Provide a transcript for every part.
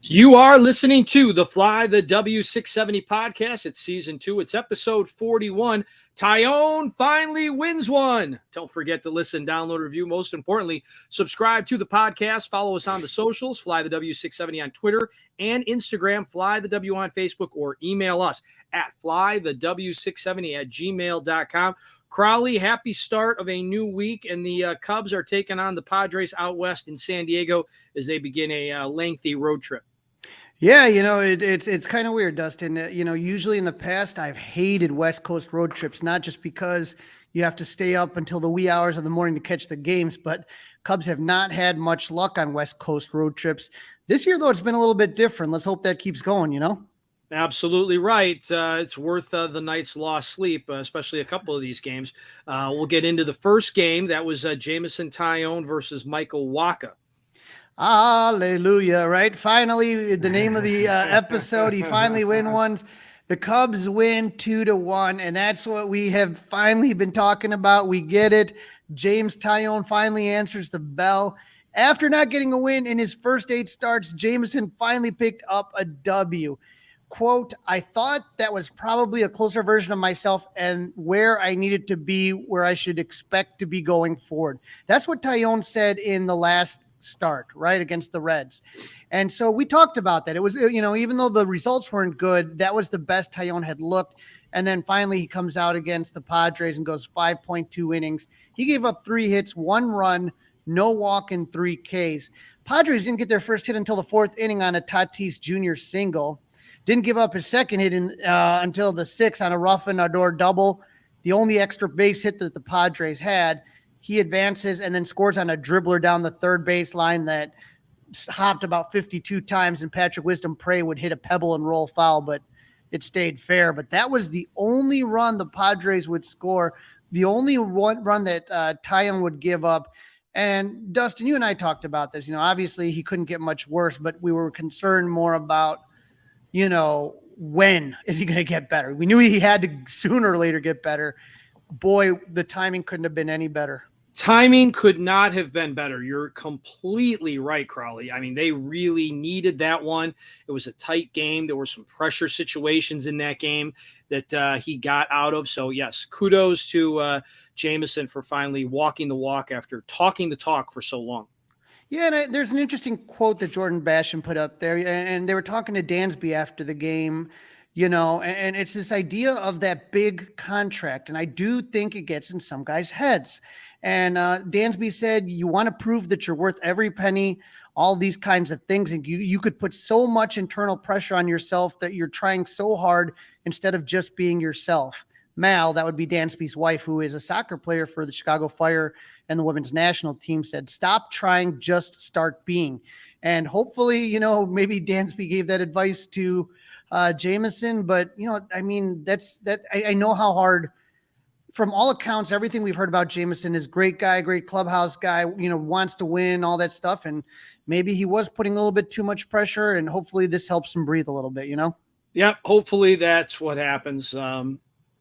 You are listening to the Fly the W670 podcast. It's season 2. It's episode 41. Taillon finally wins one. Don't forget to listen, download, review. Most importantly, subscribe to the podcast. Follow us on the socials, Fly the W670 on Twitter and Instagram, Fly the W on Facebook, or email us at flythew670@gmail.com. Crawly, happy start of a new week, and the Cubs are taking on the Padres out west in San Diego as they begin a lengthy road trip. Yeah, it's kind of weird, Dustin. Usually in the past, I've hated West Coast road trips, not just because you have to stay up until the wee hours of the morning to catch the games, but Cubs have not had much luck on West Coast road trips. This year, though, it's been a little bit different. Let's hope that keeps going. Absolutely right. It's worth the night's lost sleep, especially a couple of these games. We'll get into the first game. That was Jameson Taillion versus Michael Wacha. Hallelujah, right? Finally, the name of the episode, he finally win ones. The Cubs win 2-1, and that's what we have finally been talking about. We get it. James Taillion finally answers the bell. After not getting a win in his first 8 starts, Jameson finally picked up a W. Quote, I thought that was probably a closer version of myself and where I needed to be, where I should expect to be going forward. That's what Taillon said in the last start, right, against the Reds. And so we talked about that. It was, even though the results weren't good, that was the best Taillon had looked. And then finally he comes out against the Padres and goes 5.2 innings. He gave up 3 hits, 1 run, no walk, and 3 Ks. Padres didn't get their first hit until the 4th inning on a Tatis Jr. single. Didn't give up his second hit until the 6th on a Ruffin-Odor double, the only extra base hit that the Padres had. He advances and then scores on a dribbler down the third baseline that hopped about 52 times, and Patrick Wisdom Pray would hit a pebble and roll foul, but it stayed fair. But that was the only run the Padres would score, the only run that Taillon would give up. And Dustin, you and I talked about this. Obviously he couldn't get much worse, but we were concerned more about when is he going to get better? We knew he had to sooner or later get better. Boy, the timing couldn't have been any better. Timing could not have been better. You're completely right, Crawly. I mean, they really needed that one. It was a tight game. There were some pressure situations in that game that he got out of. So, yes, kudos to Jameson for finally walking the walk after talking the talk for so long. Yeah, and there's an interesting quote that Jordan Basham put up there, and they were talking to Dansby after the game, and it's this idea of that big contract, and I do think it gets in some guys' heads. And Dansby said, you want to prove that you're worth every penny, all these kinds of things, and you could put so much internal pressure on yourself that you're trying so hard instead of just being yourself. Mal, that would be Dansby's wife, who is a soccer player for the Chicago Fire and the women's national team, said, stop trying, just start being. And hopefully, maybe Dansby gave that advice to Jameson, but, I know how hard, from all accounts, everything we've heard about Jameson is great guy, great clubhouse guy, wants to win, all that stuff. And maybe he was putting a little bit too much pressure, and hopefully this helps him breathe a little bit, Yeah, hopefully that's what happens.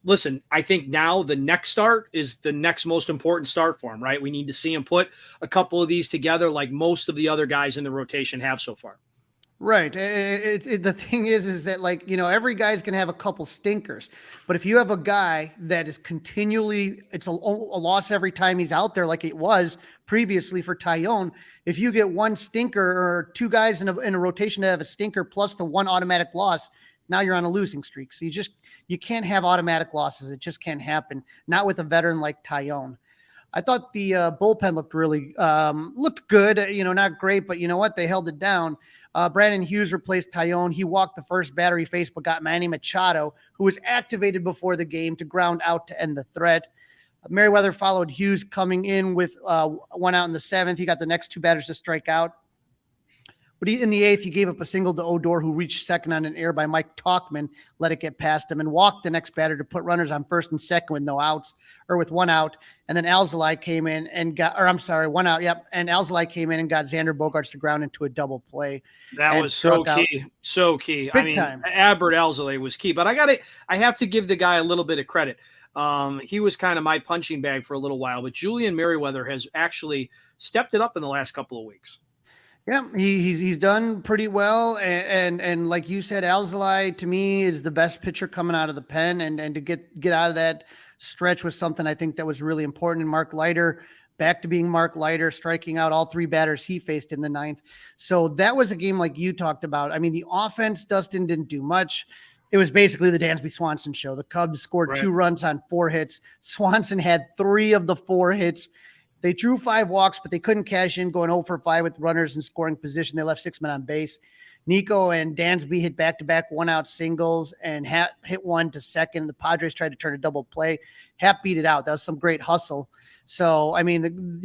Listen, I think now the next start is the next most important start for him, right? We need to see him put a couple of these together like most of the other guys in the rotation have so far. Right. The thing is that, every guy's going to have a couple stinkers. But if you have a guy that is continually, it's a loss every time he's out there, like it was previously for Taillon. If you get one stinker or 2 guys in a rotation that have a stinker plus the 1 automatic loss, now you're on a losing streak. So you can't have automatic losses. It just can't happen. Not with a veteran like Taillon. I thought the bullpen looked good. Not great, but you know what? They held it down. Brandon Hughes replaced Taillon. He walked the first batter he faced, but got Manny Machado, who was activated before the game, to ground out to end the threat. Merriweather followed Hughes, coming in with 1 out in the 7th. He got the next 2 batters to strike out. But in the 8th, he gave up a single to Odor, who reached second on an error by Mike Talkman, let it get past him, and walked the next batter to put runners on first and second with with 1 out. And then Alzolay came in and got, 1 out. Yep. And Alzolay came in and got Xander Bogaerts to ground into a double play. That was so key. So key. Big time. Albert Alzolay was key, but I have to give the guy a little bit of credit. He was kind of my punching bag for a little while, but Julian Merriweather has actually stepped it up in the last couple of weeks. Yeah, he's done pretty well, and like you said, Alzolay to me is the best pitcher coming out of the pen, and to get out of that stretch was something I think that was really important. And Mark Leiter back to being Mark Leiter, striking out all three batters he faced in the ninth. So that was a game like you talked about. I mean, the offense, Dustin didn't do much. It was basically the Dansby Swanson show. The Cubs scored 2 runs on 4 hits. Swanson had 3 of the 4 hits. They drew 5 walks, but they couldn't cash in, going 0 for 5 with runners in scoring position. They left 6 men on base. Nico and Dansby hit back-to-back one-out singles and hit one to second. The Padres tried to turn a double play. Happ beat it out. That was some great hustle. So, I mean,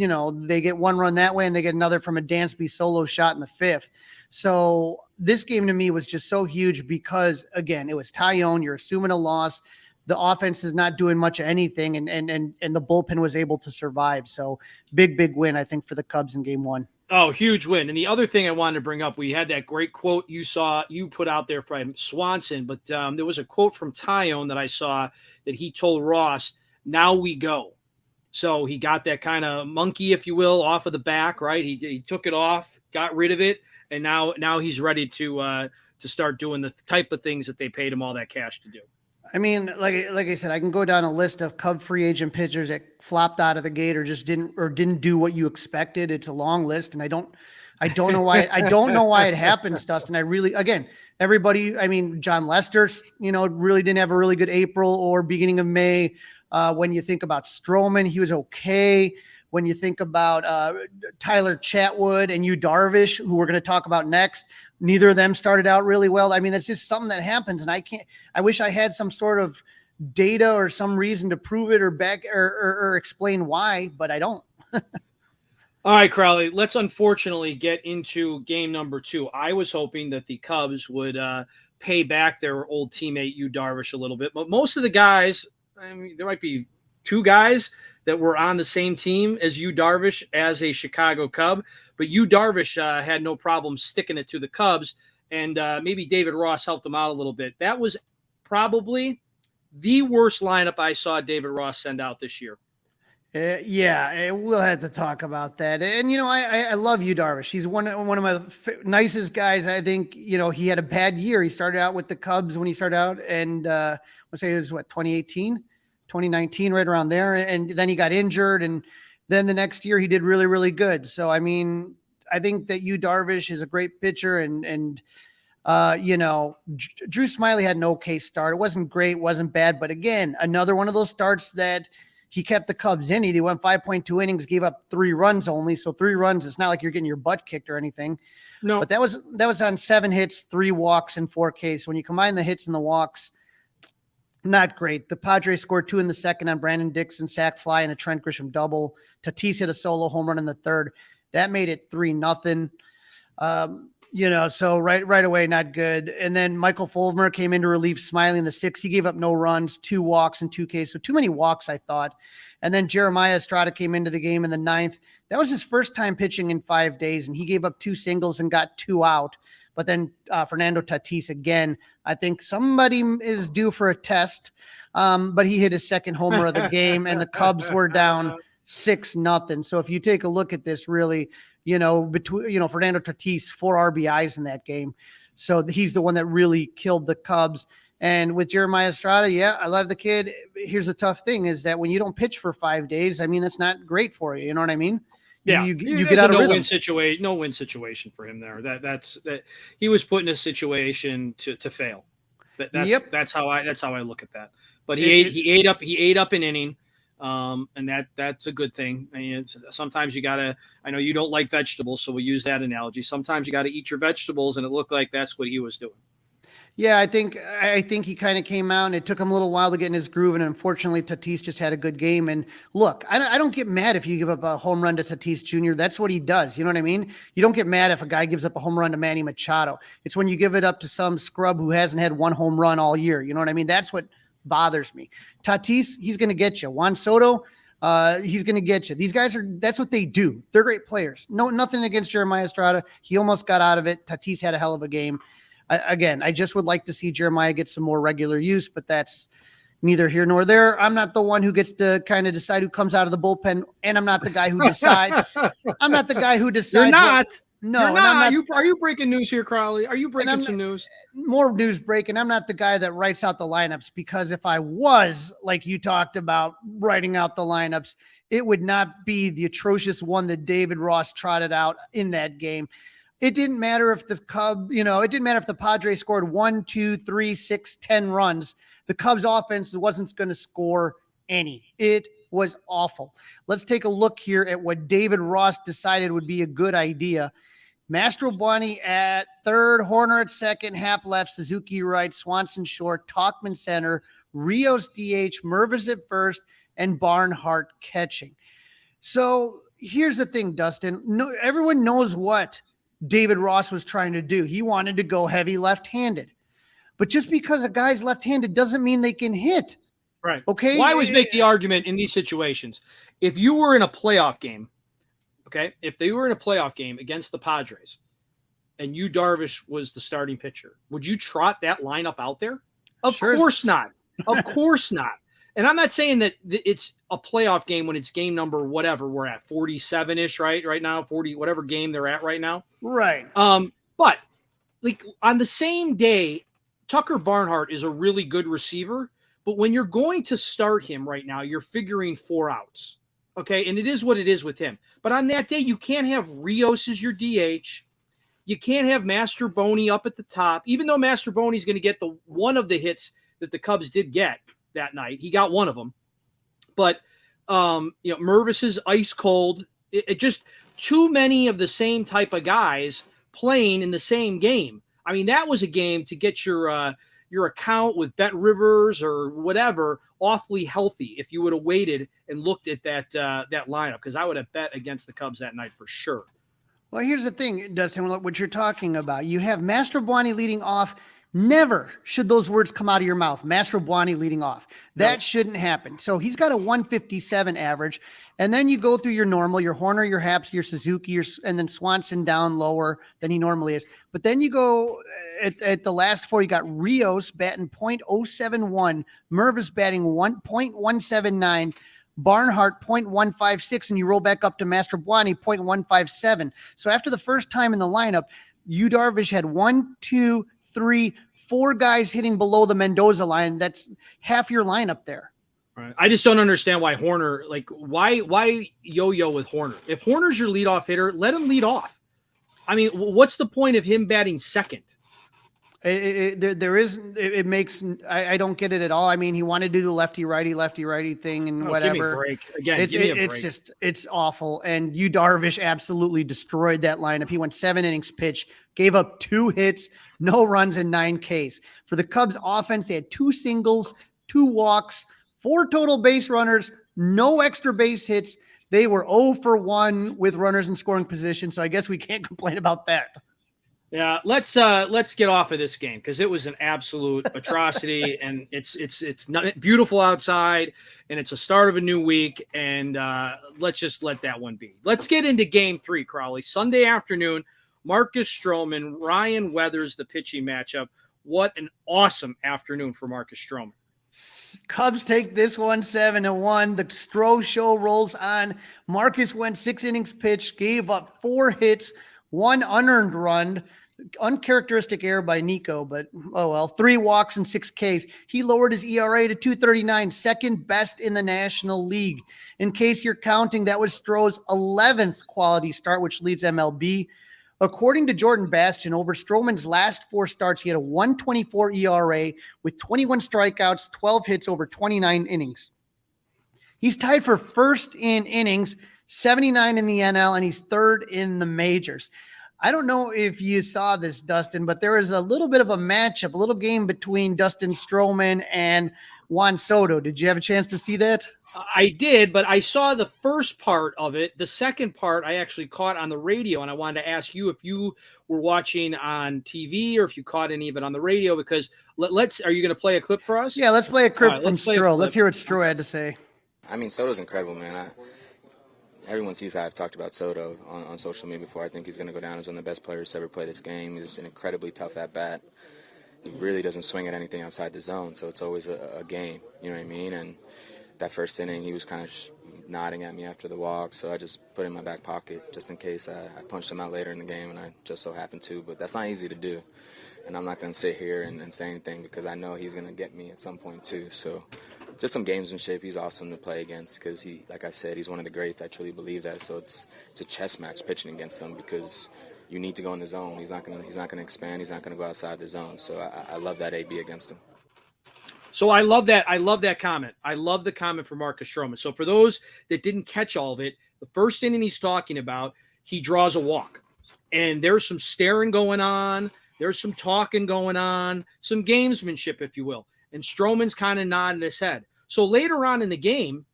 they get 1 run that way, and they get another from a Dansby solo shot in the 5th. So this game to me was just so huge because, again, it was Taillon. You're assuming a loss. The offense is not doing much of anything, and the bullpen was able to survive. So big win, I think, for the Cubs in game 1. Oh, huge win. And the other thing I wanted to bring up, we had that great quote you put out there from Swanson, but there was a quote from Taillon that I saw that he told Ross, "Now we go." So he got that kind of monkey, if you will, off of the back, right? He took it off, got rid of it, and now he's ready to start doing the type of things that they paid him all that cash to do. I mean, like I said, I can go down a list of Cub free agent pitchers that flopped out of the gate or just didn't do what you expected. It's a long list, and I don't know why. I don't know why it happens, Dustin. Everybody. I mean, John Lester, really didn't have a really good April or beginning of May. When you think about Stroman, he was okay. When you think about Tyler Chatwood and Yu Darvish, who we're going to talk about next, neither of them started out really well. I mean, that's just something that happens. And I wish I had some sort of data or some reason to prove it or explain why, but I don't. All right, Crawly, let's unfortunately get into game number 2. I was hoping that the Cubs would pay back their old teammate Yu Darvish a little bit, but most of the guys, I mean, there might be 2 guys that were on the same team as Yu Darvish as a Chicago Cub, but Yu Darvish had no problem sticking it to the Cubs, and maybe David Ross helped him out a little bit. That was probably the worst lineup I saw David Ross send out this year. Yeah, we'll have to talk about that. And, I love Yu Darvish. He's one of my nicest guys. I think, he had a bad year. He started out with the Cubs when he started out, and let's say it was 2018? 2019, right around there. And then he got injured. And then the next year he did really, really good. So, I mean, I think that Yu Darvish is a great pitcher and Drew Smyly had an okay start. It wasn't great, wasn't bad. But again, another one of those starts that he kept the Cubs in. He went 5.2 innings, gave up 3 runs only. So 3 runs, it's not like you're getting your butt kicked or anything. No, but that was on 7 hits, 3 walks and 4 Ks. When you combine the hits and the walks, not great. The Padres scored 2 in the second on Brandon Dixon, sac fly, and a Trent Grisham double. Tatis hit a solo home run in the third. That made it 3-0. So right away, not good. And then Michael Fulmer came in to relieve Smyly in the 6th. He gave up no runs, 2 walks and 2 Ks. So too many walks, I thought. And then Jeremiah Estrada came into the game in the 9th. That was his first time pitching in 5 days, and he gave up 2 singles and got 2 out. But then Fernando Tatis again, I think somebody is due for a test. But he hit his second homer of the game, and the Cubs were down 6-0. So if you take a look at this, really, Fernando Tatis, 4 RBIs in that game. So he's the one that really killed the Cubs. And with Jeremiah Estrada, yeah, I love the kid. Here's the tough thing is that when you don't pitch for 5 days, I mean, that's not great for you. You know what I mean? Yeah, you get out of rhythm. No win situation for him there. That's he was put in a situation to fail. That's how I look at that. But he ate up an inning, and that's a good thing. I mean, sometimes you gotta. I know you don't like vegetables, so we use that analogy. Sometimes you got to eat your vegetables, and it looked like that's what he was doing. Yeah, I think he kind of came out, and it took him a little while to get in his groove, and unfortunately Tatis just had a good game. And look, I don't get mad if you give up a home run to Tatis Jr. That's what he does. You know what I mean? You don't get mad if a guy gives up a home run to Manny Machado. It's when you give it up to some scrub who hasn't had 1 home run all year. You know what I mean? That's what bothers me. Tatis, he's going to get you. Juan Soto, he's going to get you. These guys that's what they do. They're great players. Nothing against Jeremiah Estrada. He almost got out of it. Tatis had a hell of a game. Again, I just would like to see Jeremiah get some more regular use, but that's neither here nor there. I'm not the one who gets to kind of decide who comes out of the bullpen, and I'm not the guy who decides. I'm not the guy who decides. You're not. No, You're and I'm not. not. Are you breaking news here, Crawly? Are you breaking I'm some news? more news breaking. I'm not the guy that writes out the lineups, because if I was, like you talked about, writing out the lineups, it would not be the atrocious one that David Ross trotted out in that game. It didn't matter if the it didn't matter if the Padres scored 1, 2, 3, 6, 10 runs. The Cubs offense wasn't going to score any. It was awful. Let's take a look here at what David Ross decided would be a good idea. Mastrobuoni at third, Horner at second, Happ left, Suzuki right, Swanson short, Tauchman center, Rios DH, Mervis at first, and Barnhart catching. So here's the thing, Dustin. No, everyone knows what David Ross was trying to do. He wanted to go heavy left-handed. But just because a guy's left-handed doesn't mean they can hit. Right. Okay. Well, I always make the argument in these situations. If you were in a playoff game, okay, if they were in a playoff game against the Padres and Yu Darvish was the starting pitcher, would you trot that lineup out there? Of course not. Of course not. And I'm not saying that it's a playoff game when it's game number whatever we're at, 47-ish, right now, 40, whatever game they're at right now. Right. But like on the same day, Tucker Barnhart is a really good receiver, but when you're going to start him right now, you're figuring 4 outs. Okay, and it is what it is with him. But on that day, you can't have Rios as your DH. You can't have Mastrobuoni up at the top, even though Mastrobuoni is going to get one of the hits that the Cubs did get that night. He got one of them. But, Mervis is ice cold. It just too many of the same type of guys playing in the same game. I mean, that was a game to get your account with Bet Rivers or whatever awfully healthy if you would have waited and looked at that lineup, because I would have bet against the Cubs that night for sure. Well, here's the thing, Dustin, what you're talking about. You have Mastrobuoni leading off. Never should those words come out of your mouth. Mastrobuoni leading off. That shouldn't happen. So he's got a 157 average. And then you go through your normal, your Horner, your Haps, your Suzuki, and then Swanson down lower than he normally is. But then you go at the last 4, you got Rios batting .071, Mervis batting 1.179, Barnhart 0.156, and you roll back up to Mastrobuoni 0.157. So after the first time in the lineup, Yu Darvish had 1, 2, 3, 4 guys hitting below the Mendoza line. That's half your lineup there. Right. I just don't understand why Horner, why yo-yo with Horner? If Horner's your leadoff hitter, let him lead off. I mean, what's the point of him batting second? I don't get it at all. I mean, he wanted to do the lefty-righty thing and whatever. Give me a break. Again, give me a break. It's awful. And Yu Darvish absolutely destroyed that lineup. He went 7 innings pitch, gave up 2 hits, no runs, and 9 Ks. For the Cubs offense, they had 2 singles, 2 walks, 4 total base runners, no extra base hits. They were 0 for 1 with runners in scoring position. So I guess we can't complain about that. Yeah, let's get off of this game because it was an absolute atrocity, and it's not beautiful outside, and it's a start of a new week, and let's just let that one be. Let's get into Game 3, Crawly. Sunday afternoon, Marcus Stroman, Ryan Weathers, the pitching matchup. What an awesome afternoon for Marcus Stroman. Cubs take this one 7-1. The Stro show rolls on. Marcus went 6 innings pitched, gave up 4 hits, 1 unearned run. Uncharacteristic error by Nico, but oh well. 3 walks and 6 Ks. He lowered his ERA to 2.39, second best in the National League. In case you're counting, that was Stroh's 11th quality start, which leads MLB. According to Jordan Bastian, over Stroman's last 4 starts, he had a 1.24 ERA with 21 strikeouts, 12 hits over 29 innings. He's tied for first in innings, 79 in the NL, and he's 3rd in the majors. I don't know if you saw this, Dustin, but there was a little bit of a matchup, a little game between Dustin Stroman and Juan Soto. Did you have a chance to see that? I did, but I saw the first part of it. The second part I actually caught on the radio, and I wanted to ask you if you were watching on TV or if you caught any of it on the radio, because are you going to play a clip for us? Yeah, let's play a clip from Stroh. Let's hear what Stroh had to say. I mean, Soto's incredible, man. Everyone sees how I've talked about Soto on social media before. I think he's going to go down as one of the best players to ever play this game. He's an incredibly tough at-bat. He really doesn't swing at anything outside the zone, so it's always a game, you know what I mean? And that first inning, he was kind of nodding at me after the walk, so I just put it in my back pocket just in case I punched him out later in the game, and I just so happened to. But that's not easy to do, and I'm not going to sit here and say anything because I know he's going to get me at some point too. So just some gamesmanship. He's awesome to play against because he, like I said, he's one of the greats. I truly believe that. So it's a chess match pitching against him because you need to go in the zone. He's not going to expand. He's not going to go outside the zone. So I love that AB against him. So I love that. I love that comment. I love the comment from Marcus Stroman. So for those that didn't catch all of it, the first inning he's talking about, he draws a walk. And there's some staring going on. There's some talking going on, some gamesmanship, if you will. And Stroman's kind of nodding his head. So later on in the game,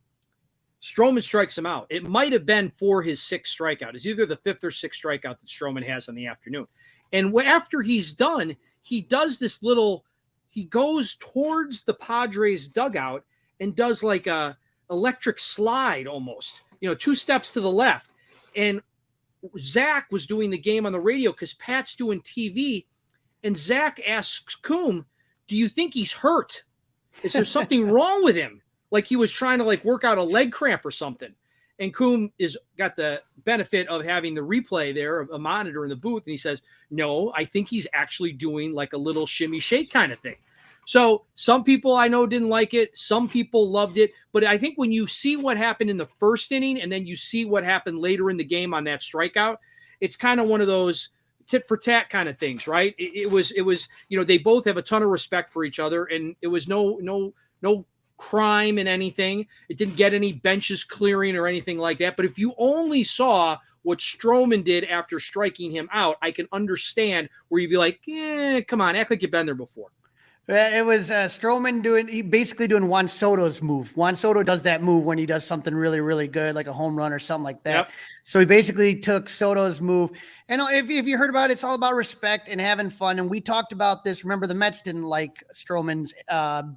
Stroman strikes him out. It might have been for his sixth strikeout. It's either the fifth or sixth strikeout that Stroman has in the afternoon. And after he's done, he does this little – he goes towards the Padres dugout and does like a electric slide almost, 2 steps to the left. And Zach was doing the game on the radio because Pat's doing TV. And Zach asks Coom, do you think he's hurt? Is there something wrong with him? Like he was trying to work out a leg cramp or something. And Coom got the benefit of having the replay there, a monitor in the booth. And he says, no, I think he's actually doing like a little shimmy shake kind of thing. So some people I know didn't like it. Some people loved it. But I think when you see what happened in the first inning and then you see what happened later in the game on that strikeout, it's kind of one of those tit for tat kind of things, right? It was, they both have a ton of respect for each other, and it was no crime in anything. It didn't get any benches clearing or anything like that. But if you only saw what Stroman did after striking him out, I can understand where you'd be like, come on, act like you've been there before. It was Stroman basically doing Juan Soto's move. Juan Soto does that move when he does something really, really good, like a home run or something like that. Yep. So he basically took Soto's move. And if you heard about it, it's all about respect and having fun. And we talked about this. Remember, the Mets didn't like Stroman's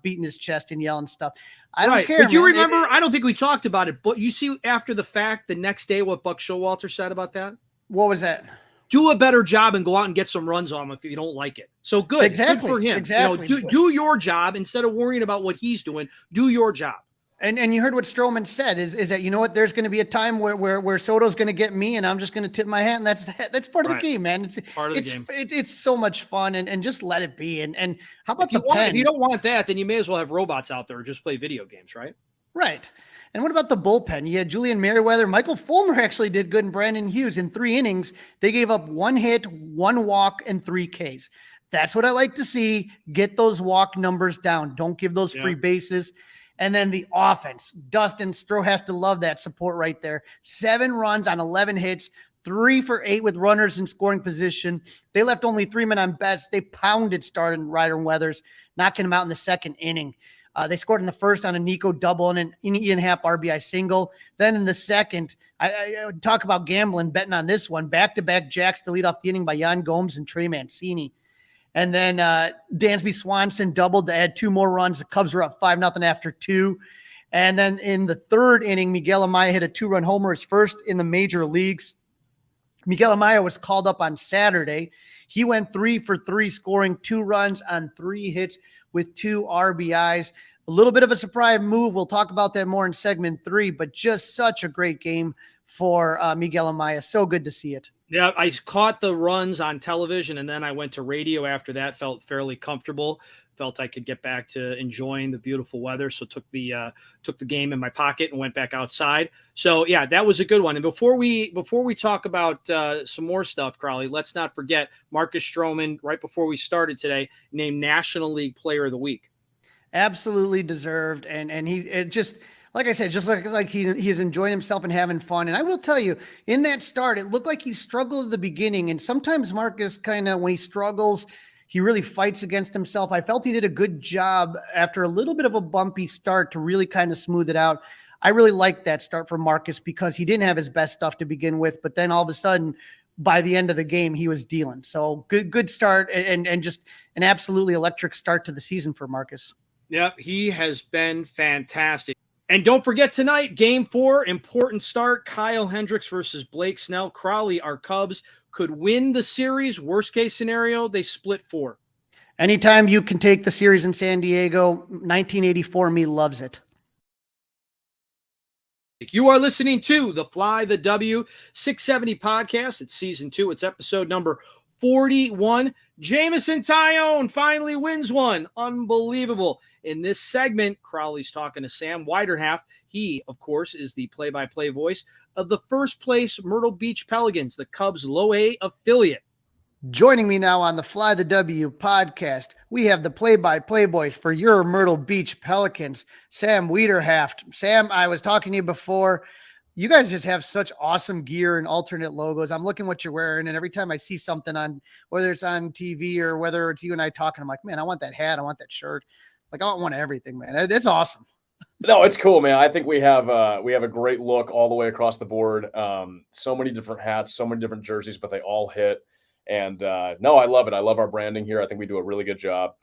beating his chest and yelling stuff. I don't care. But you remember, I don't think we talked about it, but you see after the fact, the next day, what Buck Showalter said about that? What was that? Do a better job and go out and get some runs on him if you don't like it. So good. Exactly. Good for him. Exactly. Do your job instead of worrying about what he's doing. Do your job. And you heard what Stroman said is that, there's going to be a time where Soto's going to get me and I'm just going to tip my hat. And that's part of the game, man. It's part of the game. It's so much fun and just let it be. And how about if you don't want that, then you may as well have robots out there and just play video games, right? Right. And what about the bullpen? You had Julian Merriweather. Michael Fulmer actually did good, and Brandon Hughes. In 3 innings, they gave up 1 hit, 1 walk, and 3 Ks. That's what I like to see. Get those walk numbers down. Don't give those free bases. And then the offense. Dustin Stroh has to love that support right there. 7 runs on 11 hits, 3 for 8 with runners in scoring position. They left only 3 men on bats. They pounded Starling Ryder and Weathers, knocking him out in the 2nd inning. They scored in the 1st on a Nico double and an Ian Happ RBI single. Then in the 2nd, I talk about gambling, betting on this one. Back-to-back jacks to lead off the inning by Yan Gomes and Trey Mancini. And then Dansby Swanson doubled to add 2 more runs. The Cubs were up 5-0 after 2. And then in the 3rd inning, Miguel Amaya hit a 2-run homer, his first in the major leagues. Miguel Amaya was called up on Saturday. He went 3 for 3, scoring 2 runs on 3 hits with 2 RBIs. A little bit of a surprise move. We'll talk about that more in segment 3, but just such a great game for Miguel Amaya. So good to see it. Yeah, I caught the runs on television, and then I went to radio after that, felt fairly comfortable, felt I could get back to enjoying the beautiful weather, so took the game in my pocket and went back outside. So, yeah, that was a good one. And before we talk about some more stuff, Crawly, let's not forget Marcus Stroman, right before we started today, named National League Player of the Week. Absolutely deserved, and like I said, just like he's enjoying himself and having fun. And I will tell you, in that start, it looked like he struggled at the beginning. And sometimes Marcus kind of, when he struggles, he really fights against himself. I felt he did a good job after a little bit of a bumpy start to really kind of smooth it out. I really liked that start for Marcus because he didn't have his best stuff to begin with, but then all of a sudden, by the end of the game, he was dealing. So good start and just an absolutely electric start to the season for Marcus. Yep, he has been fantastic. And don't forget tonight, Game 4, important start. Kyle Hendricks versus Blake Snell. Crawly, our Cubs, could win the series. Worst case scenario, they split 4. Anytime you can take the series in San Diego, 1984 me loves it. You are listening to the Fly the W 670 podcast. It's season 2. It's episode number 41. Jameson Taillion finally wins one. Unbelievable. In this segment, Crawly's talking to Sam Weiderhaft. He, of course, is the play-by-play voice of the first place Myrtle Beach Pelicans, the Cubs' low-A affiliate. Joining me now on the Fly the W podcast, we have the play-by-play voice for your Myrtle Beach Pelicans, Sam Weiderhaft. Sam, I was talking to you before. You guys just have such awesome gear and alternate logos. I'm looking what you're wearing, and every time I see something on, whether it's on TV or whether it's you and I talking, I'm like, man, I want that hat. I want that shirt. Like, I want everything, man. It's awesome. No, it's cool, man. I think we have a great look all the way across the board. So many different hats, so many different jerseys, but they all hit. And no, I love it. I love our branding here. I think we do a really good job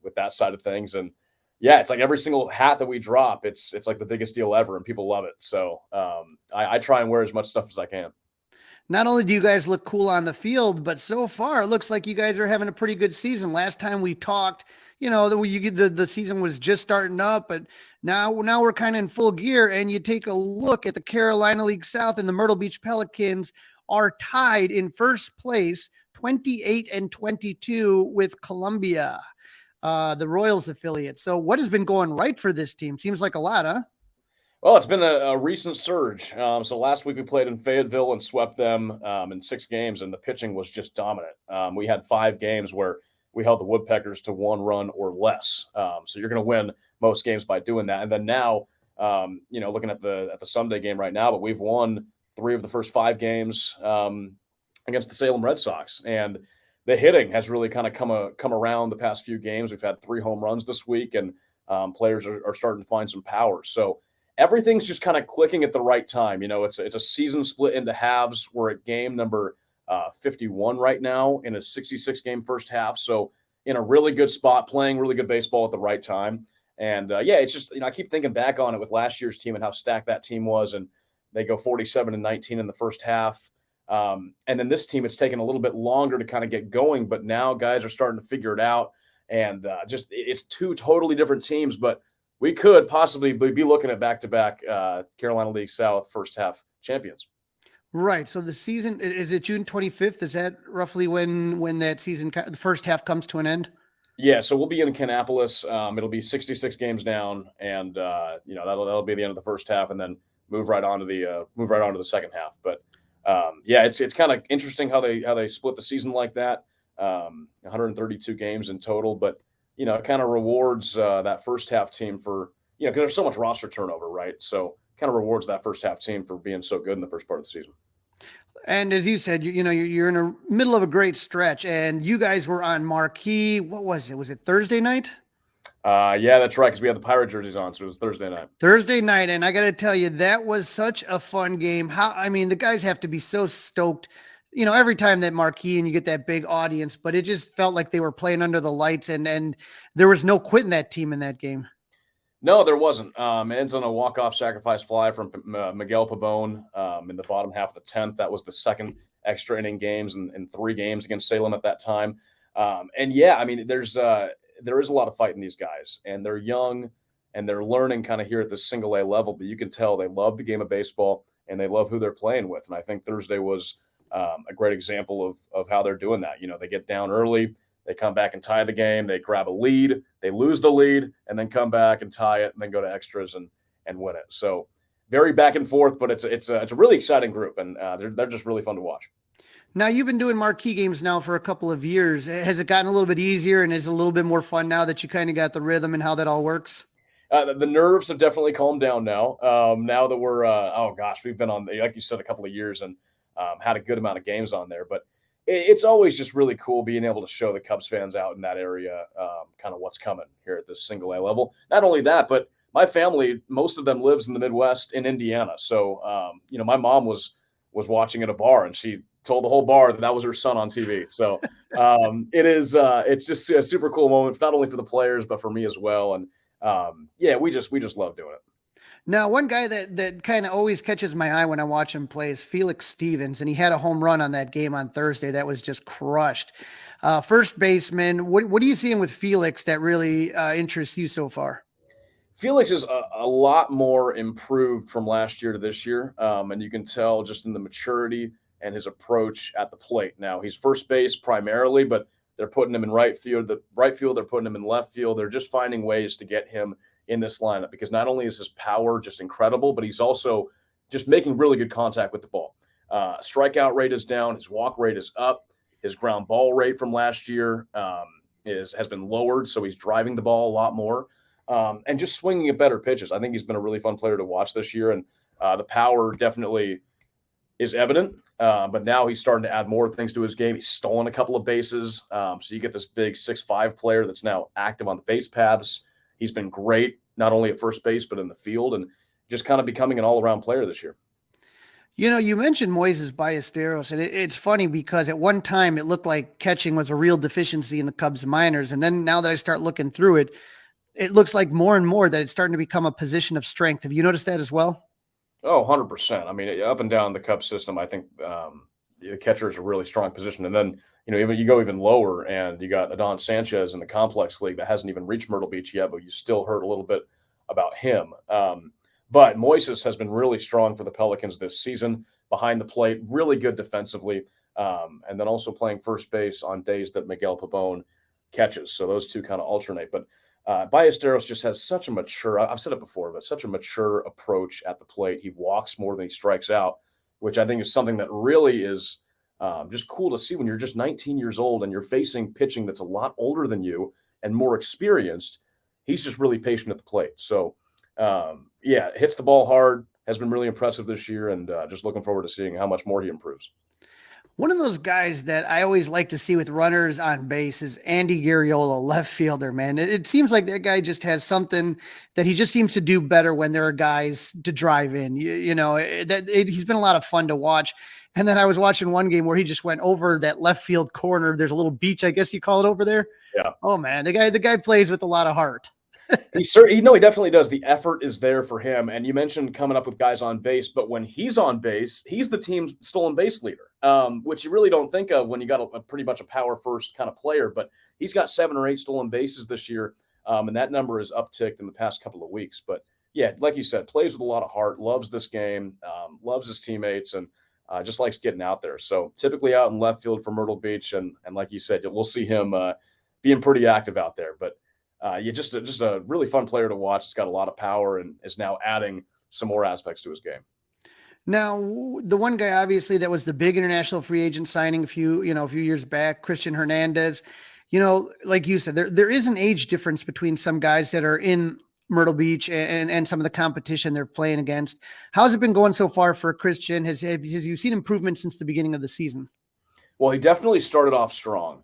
with that side of things. And yeah, it's like every single hat that we drop, it's like the biggest deal ever, and people love it. So I try and wear as much stuff as I can. Not only do you guys look cool on the field, but so far it looks like you guys are having a pretty good season. Last time we talked, the season was just starting up, but now we're kind of in full gear. And you take a look at the Carolina League South, and the Myrtle Beach Pelicans are tied in first place, 28-22 with Columbia, the Royals affiliate. So what has been going right for this team? Seems like a lot, huh? Well, it's been a recent surge. So last week we played in Fayetteville and swept them in 6 games, and the pitching was just dominant. We had 5 games where we held the Woodpeckers to 1 run or less. So you're going to win most games by doing that. And then now, looking at the Sunday game right now, but we've won 3 of the first 5 games against the Salem Red Sox. And the hitting has really kind of come around the past few games. We've had 3 home runs this week, and players are starting to find some power. So everything's just kind of clicking at the right time. It's a season split into halves. We're at game number 51 right now in a 66-game first half. So in a really good spot, playing really good baseball at the right time. And it's just, I keep thinking back on it with last year's team and how stacked that team was. And they go 47-19 in the first half. And then this team, it's taken a little bit longer to kind of get going, but now guys are starting to figure it out. And it's 2 totally different teams, but we could possibly be looking at back-to-back Carolina League South first half champions. Right. So the season, is it June 25th? Is that roughly when that season, the first half comes to an end? Yeah. So we'll be in Kannapolis. It'll be 66 games down, and that'll be the end of the first half, and then move right on to the second half. But it's kind of interesting how they split the season like that. 132 games in total, but it kind of rewards that first half team for because there's so much roster turnover, right? So kind of rewards that first half team for being so good in the first part of the season. And as you said, you're in the middle of a great stretch, and you guys were on marquee. What was it? Was it Thursday night? Yeah, that's right, because we had the Pirate jerseys on, so it was Thursday night. And I got to tell you, that was such a fun game. The guys have to be so stoked, every time that marquee and you get that big audience, but it just felt like they were playing under the lights, and there was no quitting that team in that game. No, there wasn't. Ends on a walk-off sacrifice fly from Miguel Pabon in the bottom half of the 10th. That was the second extra inning games in 3 games against Salem at that time. There is a lot of fight in these guys, and they're young and they're learning kind of here at this single A level, but you can tell they love the game of baseball and they love who they're playing with. And I think Thursday was a great example of how they're doing that. They get down early, they come back and tie the game, they grab a lead, they lose the lead, and then come back and tie it and then go to extras and win it. So very back and forth, but it's a really exciting group, and they're just really fun to watch. Now, you've been doing marquee games now for a couple of years. Has it gotten a little bit easier, and is it a little bit more fun now that you kind of got the rhythm and how that all works? The nerves have definitely calmed down now. Now that we're, we've been on, like you said, a couple of years and had a good amount of games on there. But it's always just really cool being able to show the Cubs fans out in that area kind of what's coming here at this single A level. Not only that, but my family, most of them lives in the Midwest in Indiana. So, my mom was watching at a bar, and she told the whole bar that was her son on TV. So it's just a super cool moment, not only for the players, but for me as well. And we just love doing it. Now, one guy that kind of always catches my eye when I watch him play is Felix Stevens, and he had a home run on that game on Thursday that was just crushed. First baseman, what are you seeing with Felix that really interests you so far? Felix is a lot more improved from last year to this year, and you can tell just in the maturity and his approach at the plate. Now, he's first base primarily, but they're putting him in right field. They're putting him in left field. They're just finding ways to get him in this lineup because not only is his power just incredible, but he's also just making really good contact with the ball. Strikeout rate is down. His walk rate is up. His ground ball rate from last year has been lowered, so he's driving the ball a lot more. And just swinging at better pitches. I think he's been a really fun player to watch this year, and the power definitely is evident. But now he's starting to add more things to his game. He's stolen a couple of bases, so you get this big 6'5" player that's now active on the base paths. He's been great, not only at first base but in the field, and just kind of becoming an all-around player this year. You mentioned Moises Ballesteros, and it's funny because at one time it looked like catching was a real deficiency in the Cubs minors, and then now that I start looking through it, it looks like more and more that it's starting to become a position of strength. Have you noticed that as well? Oh, 100%. I mean, up and down the Cubs system, I think the catcher is a really strong position. And then, even you go even lower and you got Adon Sanchez in the complex league that hasn't even reached Myrtle Beach yet, but you still heard a little bit about him. But Moises has been really strong for the Pelicans this season behind the plate, really good defensively, and then also playing first base on days that Miguel Pabon catches. So those two kind of alternate. But Ballesteros just has such a mature, I've said it before, but such a mature approach at the plate. He walks more than he strikes out, which I think is something that really is just cool to see when you're just 19 years old and you're facing pitching that's a lot older than you and more experienced. He's just really patient at the plate. So, hits the ball hard, has been really impressive this year, and just looking forward to seeing how much more he improves. One of those guys that I always like to see with runners on base is Andy Garriola, left fielder, man. It seems like that guy just has something that he just seems to do better when there are guys to drive in. He's been a lot of fun to watch. And then I was watching one game where he just went over that left field corner. There's a little beach, I guess you call it over there. Yeah. Oh man, the guy plays with a lot of heart. He definitely does. The effort is there for him. And you mentioned coming up with guys on base, but when he's on base, he's the team's stolen base leader, which you really don't think of when you got a pretty much a power first kind of player. But he's got 7 or 8 stolen bases this year, and that number has upticked in the past couple of weeks. But yeah, like you said, plays with a lot of heart, loves this game, loves his teammates, and just likes getting out there. So typically out in left field for Myrtle Beach, and like you said, we'll see him being pretty active out there. But just a really fun player to watch. He's got a lot of power and is now adding some more aspects to his game. Now, the one guy obviously that was the big international free agent signing a few years back, Christian Hernandez. Like you said, there is an age difference between some guys that are in Myrtle Beach and some of the competition they're playing against. How's it been going so far for Christian? Has you seen improvement since the beginning of the season? Well, he definitely started off strong.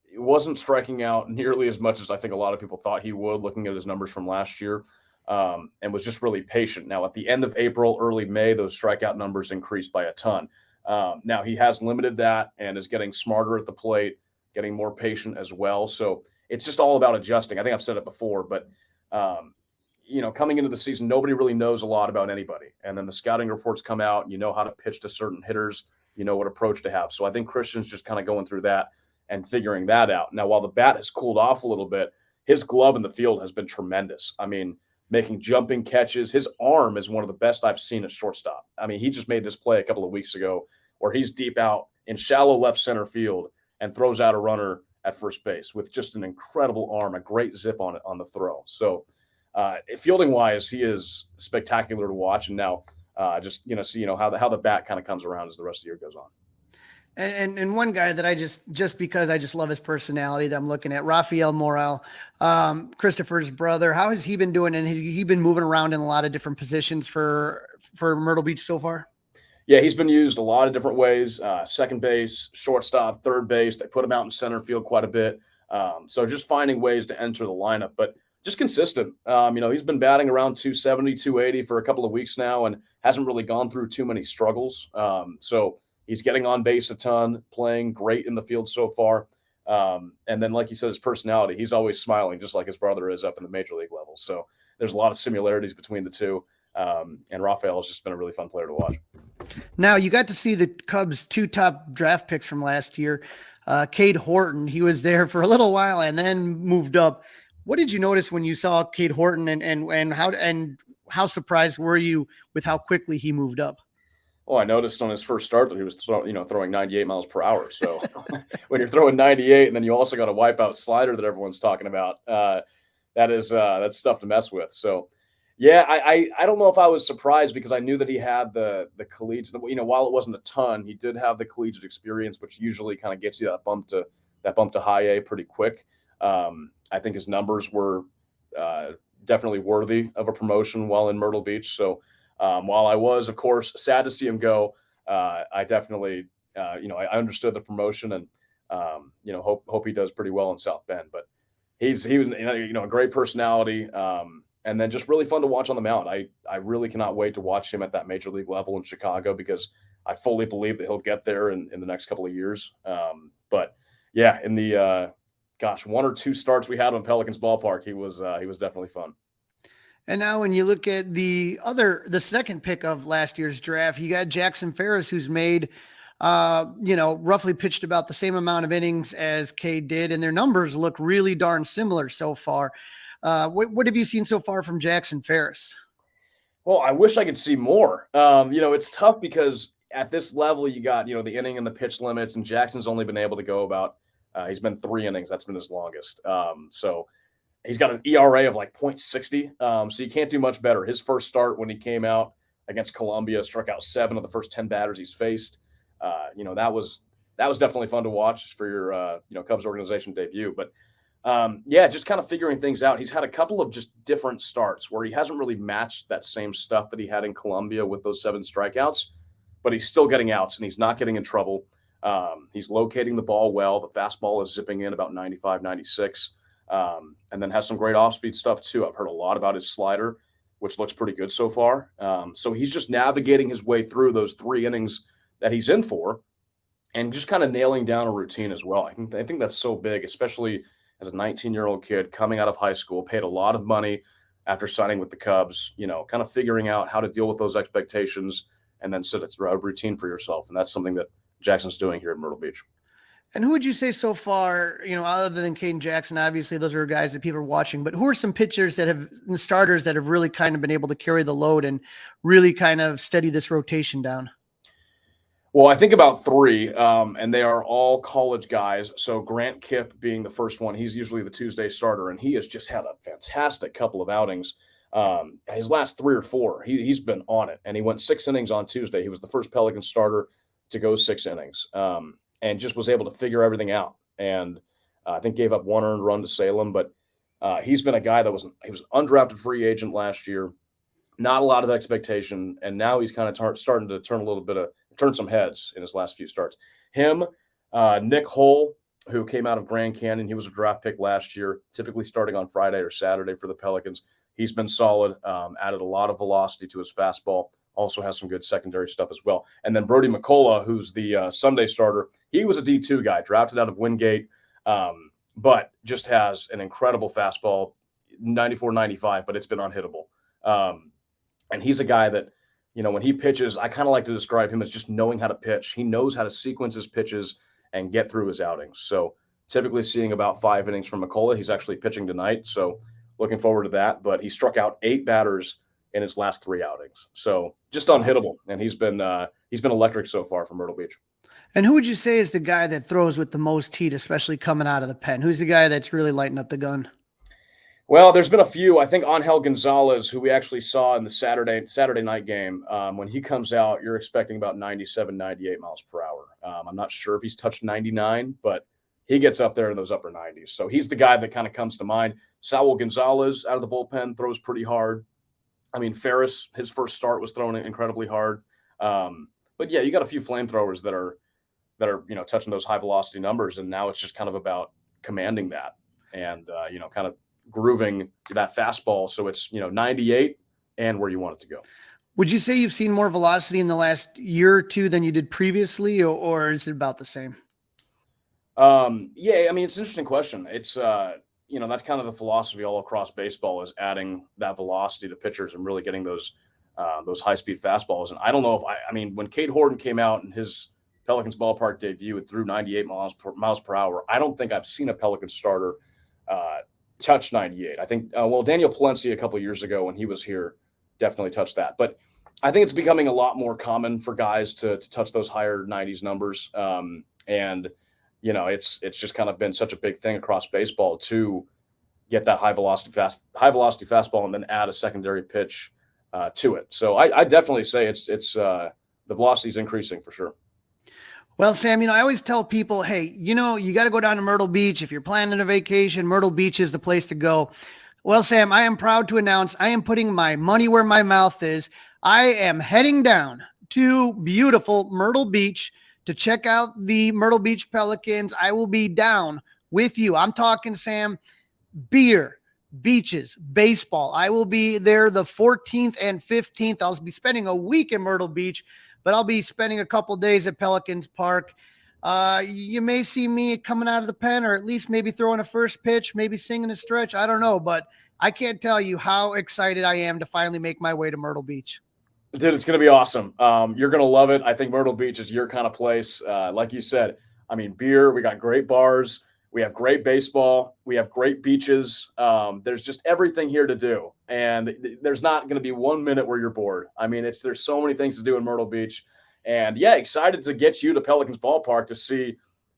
It wasn't striking out nearly as much as I think a lot of people thought he would, looking at his numbers from last year, and was just really patient. Now, at the end of April, early May, those strikeout numbers increased by a ton. Now, he has limited that and is getting smarter at the plate, getting more patient as well. So it's just all about adjusting. I think I've said it before, but, coming into the season, nobody really knows a lot about anybody. And then the scouting reports come out, and you know how to pitch to certain hitters, you know what approach to have. So I think Christian's just kind of going through that and figuring that out. Now, while the bat has cooled off a little bit, his glove in the field has been tremendous. I mean, making jumping catches. His arm is one of the best I've seen at shortstop. I mean, he just made this play a couple of weeks ago where he's deep out in shallow left center field and throws out a runner at first base with just an incredible arm, a great zip on it on the throw. So fielding-wise, he is spectacular to watch. And now see how the bat kind of comes around as the rest of the year goes on. And one guy that I just because I just love his personality that I'm looking at, Rafael Morel, Christopher's brother. How has he been doing? And has he been moving around in a lot of different positions for Myrtle Beach so far? Yeah, he's been used a lot of different ways. Second base, shortstop, third base. They put him out in center field quite a bit. So just finding ways to enter the lineup, but just consistent. He's been batting around 270, 280 for a couple of weeks now and hasn't really gone through too many struggles. So he's getting on base a ton, playing great in the field so far. And then, like you said, his personality, he's always smiling, just like his brother is up in the major league level. So there's a lot of similarities between the two. And Rafael has just been a really fun player to watch. Now, you got to see the Cubs' 2 top draft picks from last year. Cade Horton, he was there for a little while and then moved up. What did you notice when you saw Cade Horton, and how surprised were you with how quickly he moved up? Well, I noticed on his first start that he was throwing 98 miles per hour. So when you're throwing 98 and then you also got a wipeout slider that everyone's talking about, that's stuff to mess with. So yeah, I don't know if I was surprised because I knew that he had the collegiate, while it wasn't a ton, he did have the collegiate experience, which usually kind of gets you that bump to high A pretty quick. I think his numbers were definitely worthy of a promotion while in Myrtle Beach. So while I was, of course, sad to see him go, I definitely, I understood the promotion and, hope he does pretty well in South Bend. But he was, a great personality, and then just really fun to watch on the mound. I really cannot wait to watch him at that major league level in Chicago because I fully believe that he'll get there in the next couple of years. But yeah, in the one or two starts we had on Pelicans ballpark, he was definitely fun. And now when you look at the second pick of last year's draft, you got Jackson Ferris, who's made, roughly pitched about the same amount of innings as Cade did, and their numbers look really darn similar so far. What have you seen so far from Jackson Ferris? Well, I wish I could see more. It's tough because at this level, you got, the inning and the pitch limits, and Jackson's only been able to go about, he's been 3 innings. That's been his longest. So he's got an ERA of like 0.60. So you can't do much better. His first start when he came out against Columbia, struck out 7 of the first 10 batters he's faced. That was definitely fun to watch for your, Cubs organization debut. But just kind of figuring things out. He's had a couple of just different starts where he hasn't really matched that same stuff that he had in Columbia with those 7 strikeouts, but he's still getting outs and he's not getting in trouble. He's locating the ball well. The fastball is zipping in about 95, 96. And then has some great off-speed stuff too. I've heard a lot about his slider, which looks pretty good so far. So he's just navigating his way through those 3 innings that he's in for and just kind of nailing down a routine as well. I think that's so big, especially as a 19-year-old kid coming out of high school, paid a lot of money after signing with the Cubs, kind of figuring out how to deal with those expectations and then set a routine for yourself. And that's something that Jackson's doing here at Myrtle Beach. And who would you say so far, other than Caden Jackson, obviously those are guys that people are watching, but who are some pitchers starters that have really kind of been able to carry the load and really kind of steady this rotation down? Well, I think about 3, and they are all college guys. So Grant Kipp being the first one, he's usually the Tuesday starter, and he has just had a fantastic couple of outings. His last 3 or 4, he's been on it, and he went 6 innings on Tuesday. He was the first Pelican starter to go 6 innings. And just was able to figure everything out. And I think gave up 1 earned run to Salem, but he's been a guy he was undrafted free agent last year, not a lot of expectation, and now he's kind of starting to turn some heads in his last few starts. Him, Nick Hull, who came out of Grand Canyon, he was a draft pick last year, typically starting on Friday or Saturday for the Pelicans. He's been solid, added a lot of velocity to his fastball. Also has some good secondary stuff as well. And then Brody McCullough, who's the Sunday starter, he was a D2 guy, drafted out of Wingate, but just has an incredible fastball, 94, 95, but it's been unhittable. And he's a guy that, when he pitches, I kind of like to describe him as just knowing how to pitch. He knows how to sequence his pitches and get through his outings. So typically seeing about 5 innings from McCullough. He's actually pitching tonight, so looking forward to that. But he struck out 8 batters in his last 3 outings. So just unhittable. And he's been electric so far for Myrtle Beach. And who would you say is the guy that throws with the most heat, especially coming out of the pen? Who's the guy that's really lighting up the gun? Well, there's been a few. I think Angel Gonzalez, who we actually saw in the Saturday night game, when he comes out, you're expecting about 97, 98 miles per hour. I'm not sure if he's touched 99, but he gets up there in those upper 90s. So he's the guy that kind of comes to mind. Saul Gonzalez out of the bullpen throws pretty hard. I mean, Ferris, his first start was throwing it incredibly hard. But yeah, you got a few flamethrowers that are touching those high velocity numbers, and now it's just kind of about commanding that and kind of grooving that fastball so it's 98 and where you want it to go. Would you say you've seen more velocity in the last year or two than you did previously, or is it about the same? Yeah, I mean, it's an interesting question. It's that's kind of the philosophy all across baseball, is adding that velocity to pitchers and really getting those high-speed fastballs. And I don't know if when Cade Horton came out in his Pelicans ballpark debut and threw 98 miles per hour, I don't think I've seen a Pelican starter touched 98. I think, Daniel Palencia a couple of years ago when he was here definitely touched that. But I think it's becoming a lot more common for guys to touch those higher 90s numbers. And, it's just kind of been such a big thing across baseball to get that high velocity fastball and then add a secondary pitch to it. So I definitely say it's the velocity is increasing for sure. Well, Sam, I always tell people, hey, you got to go down to Myrtle Beach. If you're planning a vacation, Myrtle Beach is the place to go. Well, Sam, I am proud to announce I am putting my money where my mouth is. I am heading down to beautiful Myrtle Beach to check out the Myrtle Beach Pelicans. I will be down with you. I'm talking, Sam, beer, beaches, baseball. I will be there the 14th and 15th. I'll be spending a week in Myrtle Beach, but I'll be spending a couple days at Pelicans Park. You may see me coming out of the pen, or at least maybe throwing a first pitch, maybe singing a stretch. I don't know, but I can't tell you how excited I am to finally make my way to Myrtle Beach. Dude, it's going to be awesome. You're going to love it. I think Myrtle Beach is your kind of place. Like you said, beer, we got great bars. We have great baseball. We have great beaches. There's just everything here to do. And there's not going to be 1 minute where you're bored. There's so many things to do in Myrtle Beach. And yeah, excited to get you to Pelicans Ballpark to see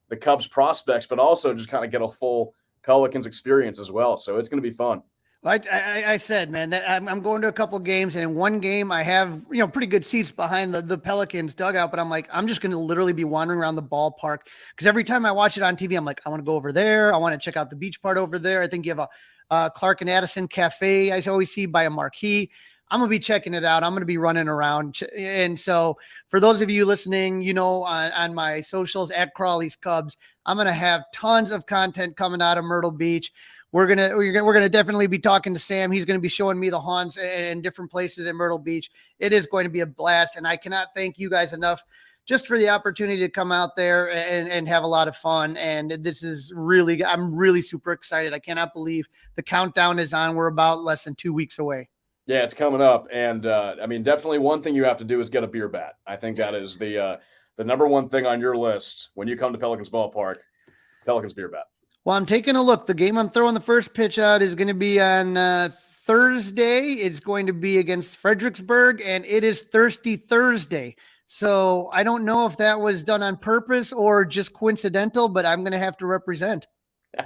the Cubs prospects, but also just kind of get a full Pelicans experience as well. So it's going to be fun. I said, man, that I'm going to a couple games, and in one game I have, pretty good seats behind the Pelicans dugout, but I'm just going to literally be wandering around the ballpark because every time I watch it on TV, I'm like, I want to go over there. I want to check out the beach part over there. I think you have a Clark and Addison cafe I always see by a marquee. I'm going to be checking it out. I'm going to be running around. And so for those of you listening, on my socials at Crawly's Cubs, I'm going to have tons of content coming out of Myrtle Beach. We're gonna definitely be talking to Sam. He's going to be showing me the haunts and different places in Myrtle Beach. It is going to be a blast, and I cannot thank you guys enough just for the opportunity to come out there and have a lot of fun. And I'm really super excited. I cannot believe the countdown is on. We're about less than 2 weeks away. Yeah, it's coming up, and definitely one thing you have to do is get a beer bat. I think that is the number one thing on your list when you come to Pelicans Ballpark. Pelicans beer bat. Well, I'm taking a look. The game I'm throwing the first pitch out is going to be on Thursday. It's going to be against Fredericksburg, and it is Thirsty Thursday. So I don't know if that was done on purpose or just coincidental, but I'm going to have to represent.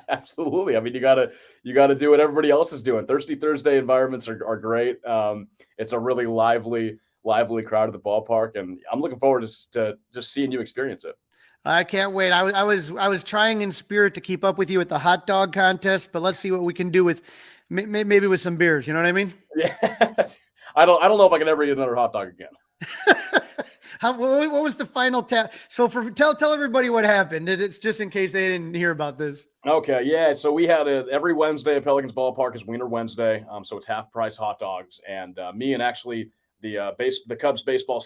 Absolutely. You got to do what everybody else is doing. Thirsty Thursday environments are great. It's a really lively crowd at the ballpark, and I'm looking forward to just seeing you experience it. I can't wait. I was trying in spirit to keep up with you at the hot dog contest, but let's see what we can do with maybe with some beers. You know what I mean? Yeah. I don't know if I can ever eat another hot dog again. What was the final So tell everybody what happened. It's just in case they didn't hear about this. Okay. Yeah. So we had every Wednesday at Pelicans Ballpark is Wiener Wednesday. So it's half price hot dogs, and me and actually the Cubs baseball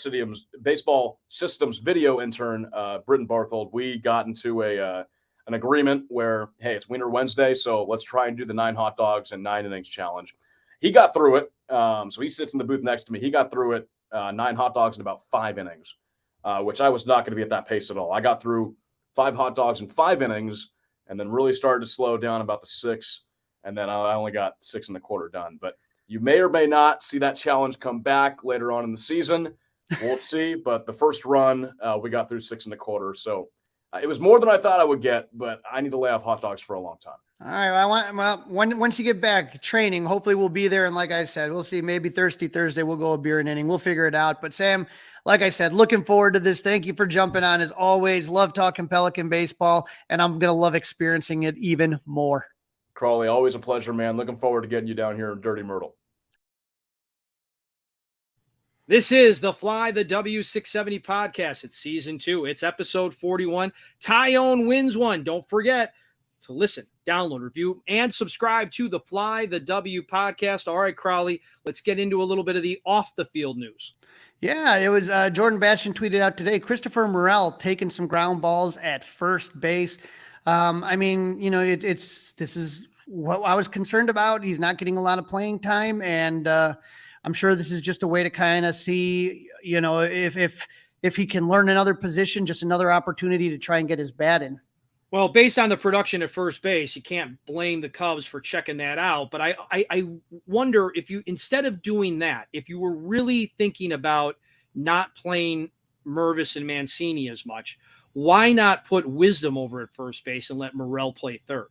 systems video intern, Britton Barthold, we got into an agreement where, hey, it's Wiener Wednesday, so let's try and do the 9 hot dogs and 9 innings challenge. He got through it. So he sits in the booth next to me. He got through it, 9 hot dogs in about 5 innings, which I was not going to be at that pace at all. I got through 5 hot dogs in 5 innings and then really started to slow down about the 6. And then I only got 6 1/4 done. But you may or may not see that challenge come back later on in the season. We'll see. But the first run, we got through 6 1/4. So it was more than I thought I would get, but I need to lay off hot dogs for a long time. All right. Once you get back training, hopefully we'll be there. And like I said, we'll see. Maybe Thirsty Thursday, we'll go a beer and inning. We'll figure it out. But Sam, like I said, looking forward to this. Thank you for jumping on as always. Love talking Pelican baseball, and I'm going to love experiencing it even more. Crawly, always a pleasure, man. Looking forward to getting you down here in Dirty Myrtle. This is the Fly the W670 podcast. It's season 2. It's episode 41. Tyone wins one. Don't forget to listen, download, review, and subscribe to the Fly the W podcast. All right, Crawly, let's get into a little bit of the off-the-field news. Yeah, it was Jordan Bastian tweeted out today, Christopher Morel taking some ground balls at first base. This is what I was concerned about. He's not getting a lot of playing time, and I'm sure this is just a way to kind of see, if he can learn another position, just another opportunity to try and get his bat in. Well, based on the production at first base, you can't blame the Cubs for checking that out. But I wonder if you, instead of doing that, if you were really thinking about not playing Mervis and Mancini as much, why not put Wisdom over at first base and let Morel play third?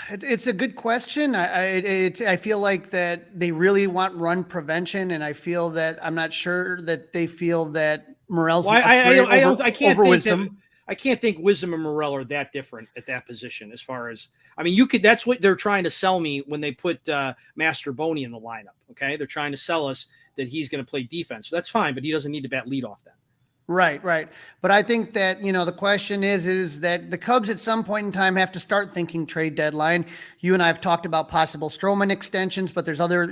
It's a good question. I feel like that they really want run prevention, and I feel that I'm not sure that they feel that Morel's Well, I can't over think Wisdom. that I can't think Wisdom and Morel are that different at that position. As far as, I mean, you could, that's what they're trying to sell me when they put Master Boney in the lineup. Okay, they're trying to sell us that he's going to play defense. So that's fine, but he doesn't need to bat leadoff then. Right. But I think that, the question is that the Cubs at some point in time have to start thinking trade deadline. You and I have talked about possible Stroman extensions, but there's other,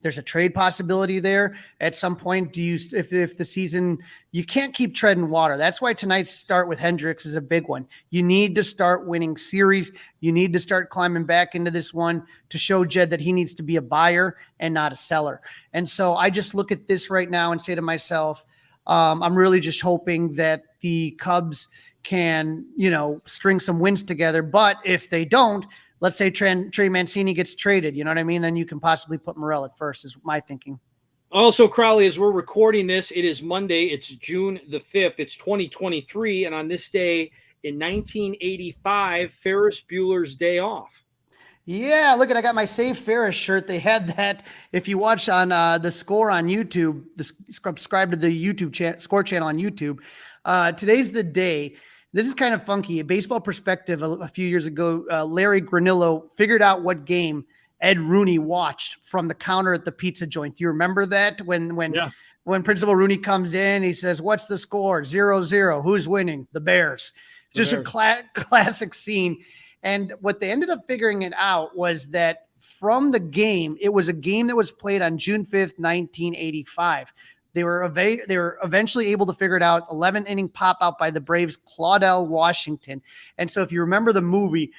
there's a trade possibility there at some point. If the season, you can't keep treading water. That's why tonight's start with Hendricks is a big one. You need to start winning series. You need to start climbing back into this one to show Jed that he needs to be a buyer and not a seller. And so I just look at this right now and say to myself, I'm really just hoping that the Cubs can, string some wins together. But if they don't, let's say Trey Mancini gets traded, you know what I mean? Then you can possibly put Morel at first is my thinking. Also, Crawly, as we're recording this, it is Monday. It's June the 5th. It's 2023. And on this day in 1985, Ferris Bueller's Day Off. Yeah, look, I got my Save Ferris shirt. They had that. If you watch on the Score on YouTube, subscribe to the YouTube Score channel on YouTube. Today's the day. This is kind of funky. A baseball perspective, a few years ago, Larry Granillo figured out what game Ed Rooney watched from the counter at the pizza joint. Do you remember that? When Principal Rooney comes in, he says, "What's the score? 0-0. Who's winning? The Bears." Just a classic scene. And what they ended up figuring it out was that from the game, it was a game that was played on June 5th, 1985. They were eventually able to figure it out. 11-inning pop out by the Braves, Claudel Washington. And so if you remember the movie,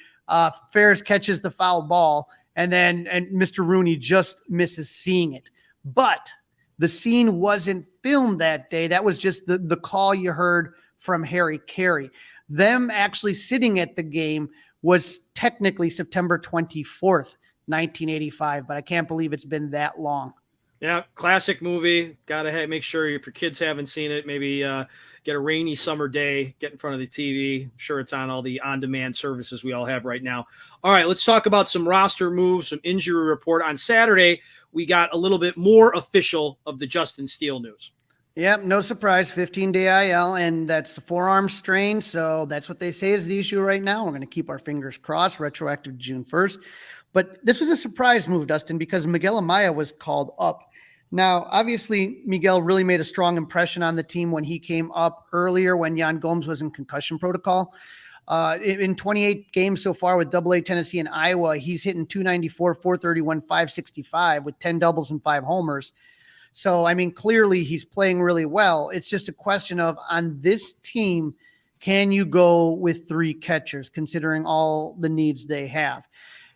Ferris catches the foul ball, and Mr. Rooney just misses seeing it. But the scene wasn't filmed that day. That was just the call you heard from Harry Carey. Them actually sitting at the game was technically September 24th, 1985, but I can't believe it's been that long. Yeah, classic movie. Gotta make sure if your kids haven't seen it, maybe get a rainy summer day, get in front of the TV. I'm sure it's on all the on-demand services we all have right now. All right, let's talk about some roster moves, some injury report. On Saturday, we got a little bit more official of the Justin Steele news. Yep, no surprise, 15-day IL, and that's the forearm strain, so that's what they say is the issue right now. We're going to keep our fingers crossed, retroactive June 1st. But this was a surprise move, Dustin, because Miguel Amaya was called up. Now, obviously, Miguel really made a strong impression on the team when he came up earlier when Yan Gomes was in concussion protocol. In 28 games so far with AA Tennessee and Iowa, he's hitting .294, .431, .565 with 10 doubles and 5 homers. So, I mean, clearly he's playing really well. It's just a question of, on this team, can you go with 3 catchers, considering all the needs they have?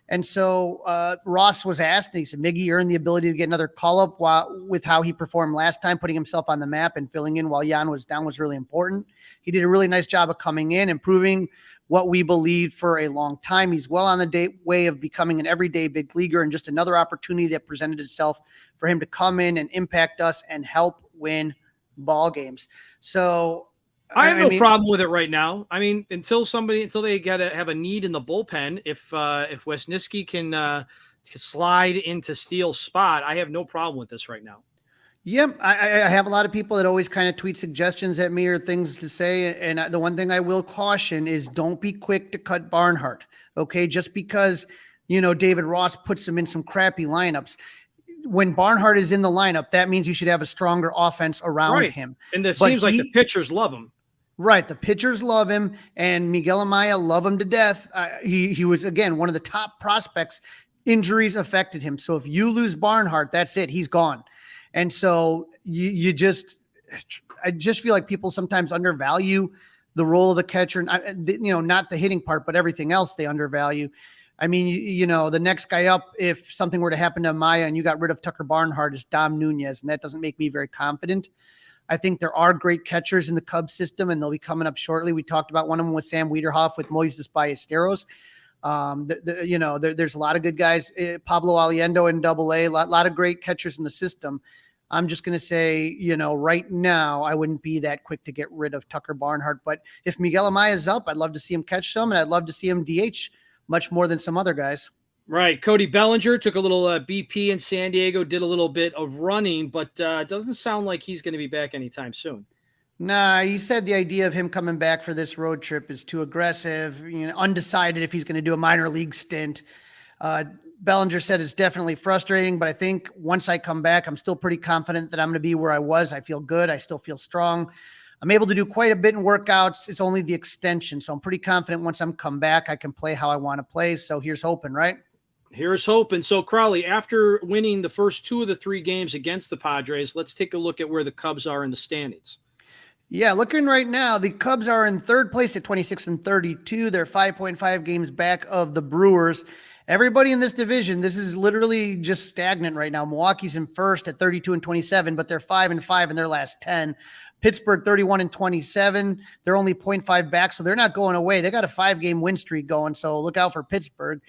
And so Ross was asked, and he said, Miggy earned the ability to get another call-up with how he performed last time, putting himself on the map and filling in while Jan was down was really important. He did a really nice job of coming in and proving what we believed for a long time. He's well on the way of becoming an everyday big leaguer, and just another opportunity that presented itself for him to come in and impact us and help win ball games. So I have no problem with it right now. I mean, until they have a need in the bullpen, if Wesniewski can slide into Steele's spot, I have no problem with this right now. Yep. I have a lot of people that always kind of tweet suggestions at me or things to say. And the one thing I will caution is don't be quick to cut Barnhart. Okay. Just because, David Ross puts him in some crappy lineups. When Barnhart is in the lineup, that means you should have a stronger offense around him. And it seems like the pitchers love him. Right. The pitchers love him, and Miguel Amaya love him to death. He was, again, one of the top prospects. Injuries affected him. So if you lose Barnhart, that's it. He's gone. And so I just feel like people sometimes undervalue the role of the catcher, not the hitting part, but everything else they undervalue. I mean, the next guy up, if something were to happen to Amaya and you got rid of Tucker Barnhart, is Dom Nunez, and that doesn't make me very confident. I think there are great catchers in the Cubs system, and they'll be coming up shortly. We talked about one of them with Sam Weiderhaft with Moises Ballesteros. There's a lot of good guys. Pablo Aliendo in AA, a lot of great catchers in the system. I'm just going to say, right now, I wouldn't be that quick to get rid of Tucker Barnhart. But if Miguel Amaya is up, I'd love to see him catch some, and I'd love to see him DH much more than some other guys. Right. Cody Bellinger took a little BP in San Diego, did a little bit of running, but it doesn't sound like he's going to be back anytime soon. Nah, he said the idea of him coming back for this road trip is too aggressive, undecided if he's going to do a minor league stint. Bellinger said it's definitely frustrating, but I think once I come back, I'm still pretty confident that I'm going to be where I was. I feel good. I still feel strong. I'm able to do quite a bit in workouts. It's only the extension. So I'm pretty confident once I'm come back, I can play how I want to play. So here's hoping, right? Here's hoping. So, Crawly, after winning the first 2 of the 3 games against the Padres, let's take a look at where the Cubs are in the standings. Yeah, looking right now, the Cubs are in third place at 26-32. They're 5.5 games back of the Brewers. Everybody in this division, this is literally just stagnant right now. Milwaukee's in first at 32-27, but they're 5-5 in their last 10. Pittsburgh 31-27. They're only 0.5 back, so they're not going away. They got a 5-game win streak going, so look out for Pittsburgh.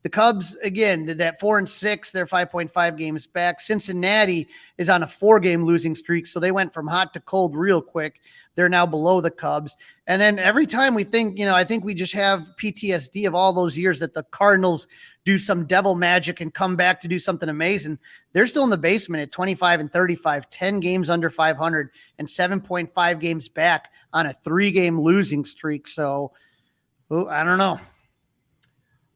The Cubs, again, that 4-6, they're 5.5 games back. Cincinnati is on a 4-game losing streak, so they went from hot to cold real quick. They're now below the Cubs. And then every time we think, I think we just have PTSD of all those years that the Cardinals do some devil magic and come back to do something amazing. They're still in the basement at 25-35, 10 games under 500, and 7.5 games back on a 3-game losing streak. So, I don't know.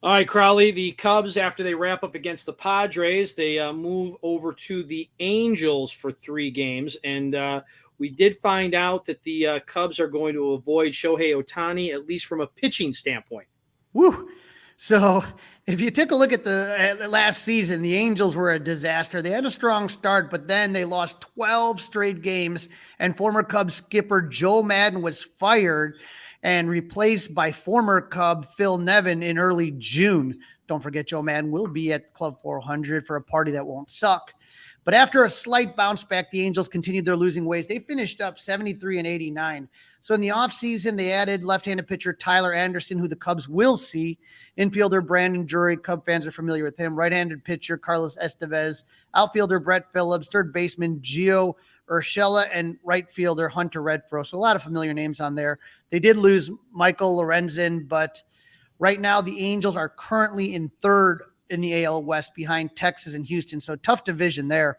All right, Crawly, the Cubs, after they wrap up against the Padres, they move over to the Angels for 3 games. And we did find out that the Cubs are going to avoid Shohei Ohtani, at least from a pitching standpoint. Woo. So if you take a look at the last season, the Angels were a disaster. They had a strong start, but then they lost 12 straight games, and former Cubs skipper Joe Maddon was fired and replaced by former Cub Phil Nevin in early June. Don't forget, Joe Maddon will be at Club 400 for a party that won't suck. But after a slight bounce back, the Angels continued their losing ways. They finished up 73-89. So in the offseason, they added left-handed pitcher Tyler Anderson, who the Cubs will see. Infielder Brandon Drury, Cub fans are familiar with him. Right-handed pitcher Carlos Estevez. Outfielder Brett Phillips. Third baseman Gio Urshela, and right fielder Hunter Renfroe. So a lot of familiar names on there. They did lose Michael Lorenzen, but right now the Angels are currently in third in the AL West behind Texas and Houston. So tough division there.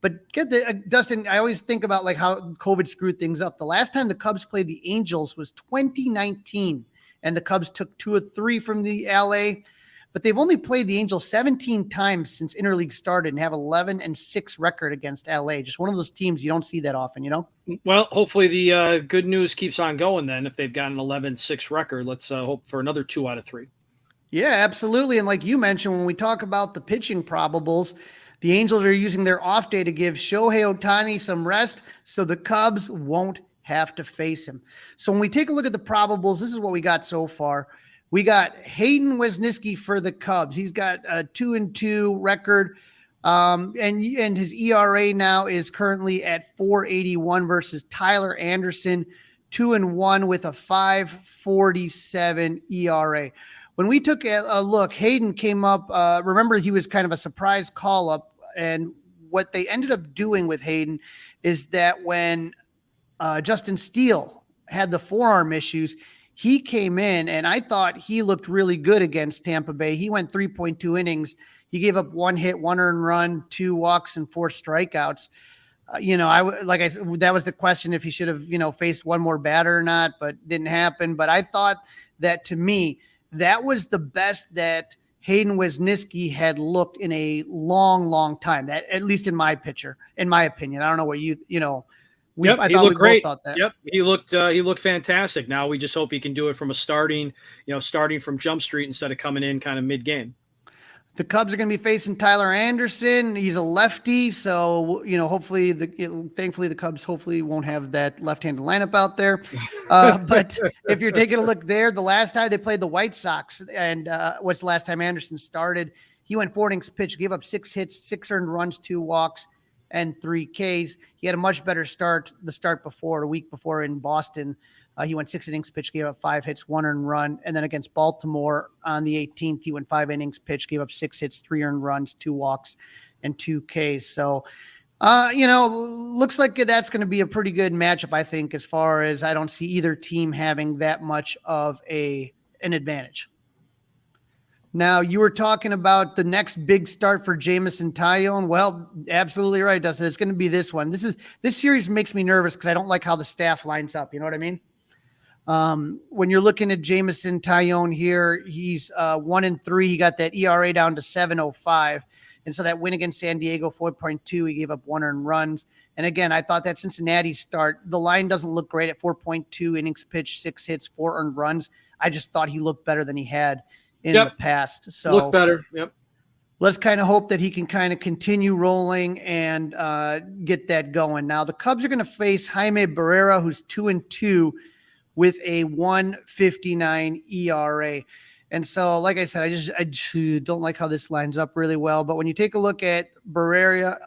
But get the Dustin, I always think about like how COVID screwed things up. The last time the Cubs played the Angels was 2019, and the Cubs took 2 of 3 from the LA. But they've only played the Angels 17 times since interleague started and have 11-6 record against LA. Just one of those teams you don't see that often, Well, hopefully the good news keeps on going then. If they've got an 11-6 record, let's hope for another 2 out of 3. Yeah, absolutely. And like you mentioned, when we talk about the pitching probables, the Angels are using their off day to give Shohei Ohtani some rest so the Cubs won't have to face him. So when we take a look at the probables, this is what we got so far. We got Hayden Wesneski for the Cubs. He's got a 2-2 record, and his ERA now is currently at 4.81 versus Tyler Anderson, 2-1 with a 5.47 ERA. When we took a look, Hayden came up. Remember, he was kind of a surprise call-up, and what they ended up doing with Hayden is that when Justin Steele had the forearm issues, he came in, and I thought he looked really good against Tampa Bay. He went 3.2 innings. He gave up 1 hit, 1 earned run, 2 walks, and 4 strikeouts. That was the question if he should have, faced one more batter or not, but didn't happen. But I thought that, to me, that was the best that Hayden Wesneski had looked in a long, long time. That, at least in my opinion. I don't know what I thought he looked great. Thought that. Yep, he looked fantastic. Now we just hope he can do it from a starting from Jump Street instead of coming in kind of mid-game. The Cubs are going to be facing Tyler Anderson. He's a lefty, so thankfully the Cubs hopefully won't have that left-handed lineup out there. But if you're taking a look there, the last time they played the White Sox, and what's the last time Anderson started? He went 4 innings pitched, gave up 6 hits, 6 earned runs, 2 walks. and 3 Ks. He had a much better a week before in Boston. He went 6 innings pitched, gave up 5 hits, 1 earned run. And then against Baltimore on the 18th, he went 5 innings pitched, gave up 6 hits, 3 earned runs, 2 walks, and 2 Ks. So, looks like that's going to be a pretty good matchup, I think, as far as I don't see either team having that much of an advantage. Now, you were talking about the next big start for Jameson Taillion. Well, absolutely right, Dustin. It's going to be this one. This series makes me nervous because I don't like how the staff lines up. You know what I mean? When you're looking at Jameson Taillion here, he's 1-3. He got that ERA down to 7.05. And so that win against San Diego, 4.2, he gave up 1 earned runs. And again, I thought that Cincinnati start, the line doesn't look great at 4.2 innings pitched, 6 hits, 4 earned runs. I just thought he looked better than he had in the past. So look better. Yep. Let's kind of hope that he can kind of continue rolling and get that going. Now the Cubs are going to face Jaime Barrera, who's 2-2 with a 1.59 ERA. And so, like I said, I just don't like how this lines up really well. But when you take a look at Barrera,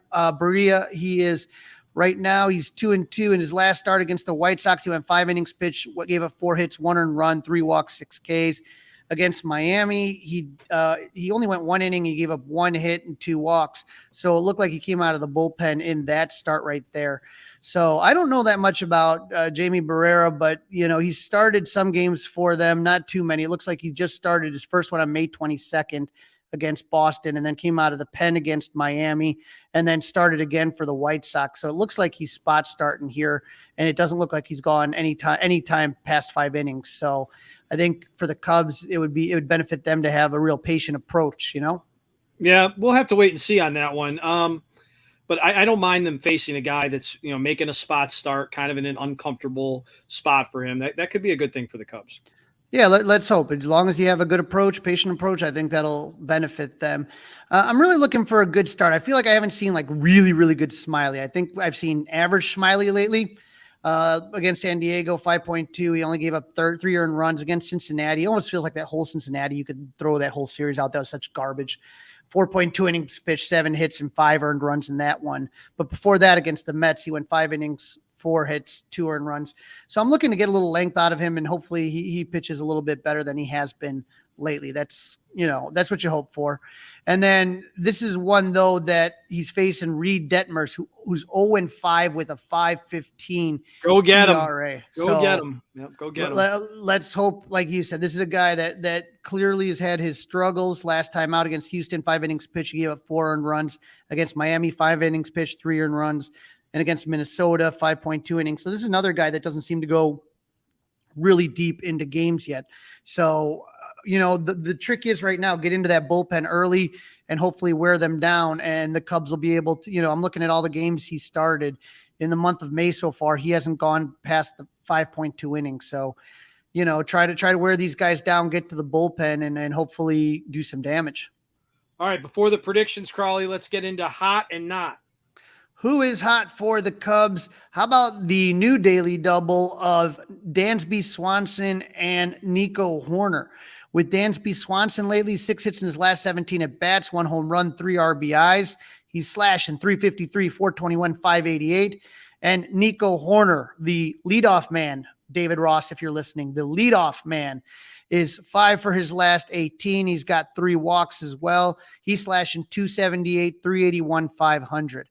he is right now, he's 2-2 in his last start against the White Sox. He went 5 innings pitched, gave up 4 hits, 1 earned run, 3 walks, 6 Ks. Against Miami, he only went 1 inning. He gave up 1 hit and 2 walks. So it looked like he came out of the bullpen in that start right there. So I don't know that much about Jamie Barrera, but, he started some games for them, not too many. It looks like he just started his first one on May 22nd against Boston and then came out of the pen against Miami and then started again for the White Sox. So it looks like he's spot starting here, and it doesn't look like he's gone any time past 5 innings. So I think for the Cubs, it would benefit them to have a real patient approach, Yeah, we'll have to wait and see on that one. But I don't mind them facing a guy that's, making a spot start kind of in an uncomfortable spot for him. That could be a good thing for the Cubs. Yeah, let's hope. As long as you have a good approach, patient approach, I think that'll benefit them. I'm really looking for a good start. I feel like I haven't seen like really, really good Smiley. I think I've seen average Smiley lately. Against San Diego, 5.2. He only gave up 3 earned runs. Against Cincinnati, it almost feels like that whole Cincinnati, you could throw that whole series out. That was such garbage. 4.2 innings pitched, 7 hits, and 5 earned runs in that one. But before that, against the Mets, he went 5 innings, 4 hits, 2 earned runs. So I'm looking to get a little length out of him, and hopefully he pitches a little bit better than he has been lately. That's what you hope for. And then this is one, though, that he's facing Reed Detmers, who's 0-5 with a 5.15 Go get ERA. him. Go get him. Yep, go get him. Let's hope, like you said, this is a guy that clearly has had his struggles. Last time out against Houston, 5 innings pitched, he gave up 4 earned runs. Against Miami, 5 innings pitched, 3 earned runs. And against Minnesota, 5.2 innings. So this is another guy that doesn't seem to go really deep into games yet. So, the trick is right now, get into that bullpen early and hopefully wear them down. And the Cubs will be able to, I'm looking at all the games he started in the month of May so far. He hasn't gone past the 5.2 innings. So, try to wear these guys down, get to the bullpen and hopefully do some damage. All right. Before the predictions, Crawly, let's get into hot and not. Who is hot for the Cubs? How about the new daily double of Dansby Swanson and Nico Horner? With Dansby Swanson lately, 6 hits in his last 17 at bats, 1 home run, 3 RBIs. He's slashing 353, 421, 588. And Nico Horner, the leadoff man, David Ross, if you're listening, the leadoff man is 5 for his last 18. He's got 3 walks as well. He's slashing 278, 381, 500.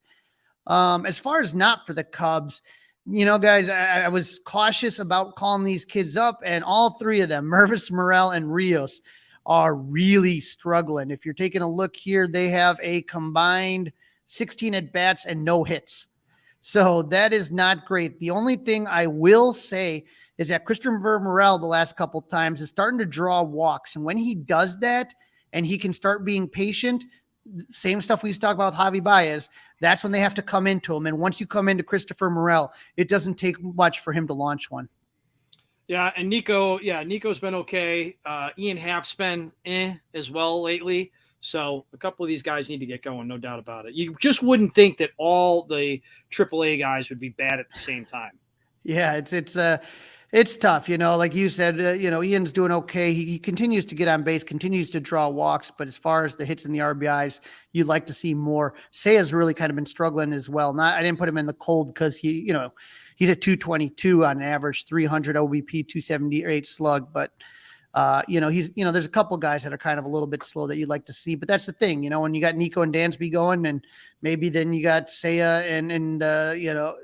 As far as not for the Cubs, guys, I was cautious about calling these kids up, and all 3 of them, Mervis, Morel, and Rios, are really struggling. If you're taking a look here, they have a combined 16 at-bats and no hits. So that is not great. The only thing I will say is that Christopher Morel the last couple times is starting to draw walks. And when he does that and he can start being patient, same stuff we used to talk about with Javi Baez, that's when they have to come into him. And once you come into Christopher Morel, it doesn't take much for him to launch one. Yeah, and Nico's been okay. Ian Happ's been as well lately. So a couple of these guys need to get going, no doubt about it. You just wouldn't think that all the AAA guys would be bad at the same time. Yeah, it's It's tough, like you said, Ian's doing okay. He continues to get on base, continues to draw walks, but as far as the hits and the RBIs, you'd like to see more. Seiya's really kind of been struggling as well. I didn't put him in the cold because he's at 222 on average, 300 OBP, 278 slug, but there's a couple guys that are kind of a little bit slow that you'd like to see, but that's the thing, when you got Nico and Dansby going, and maybe then you got Seiya and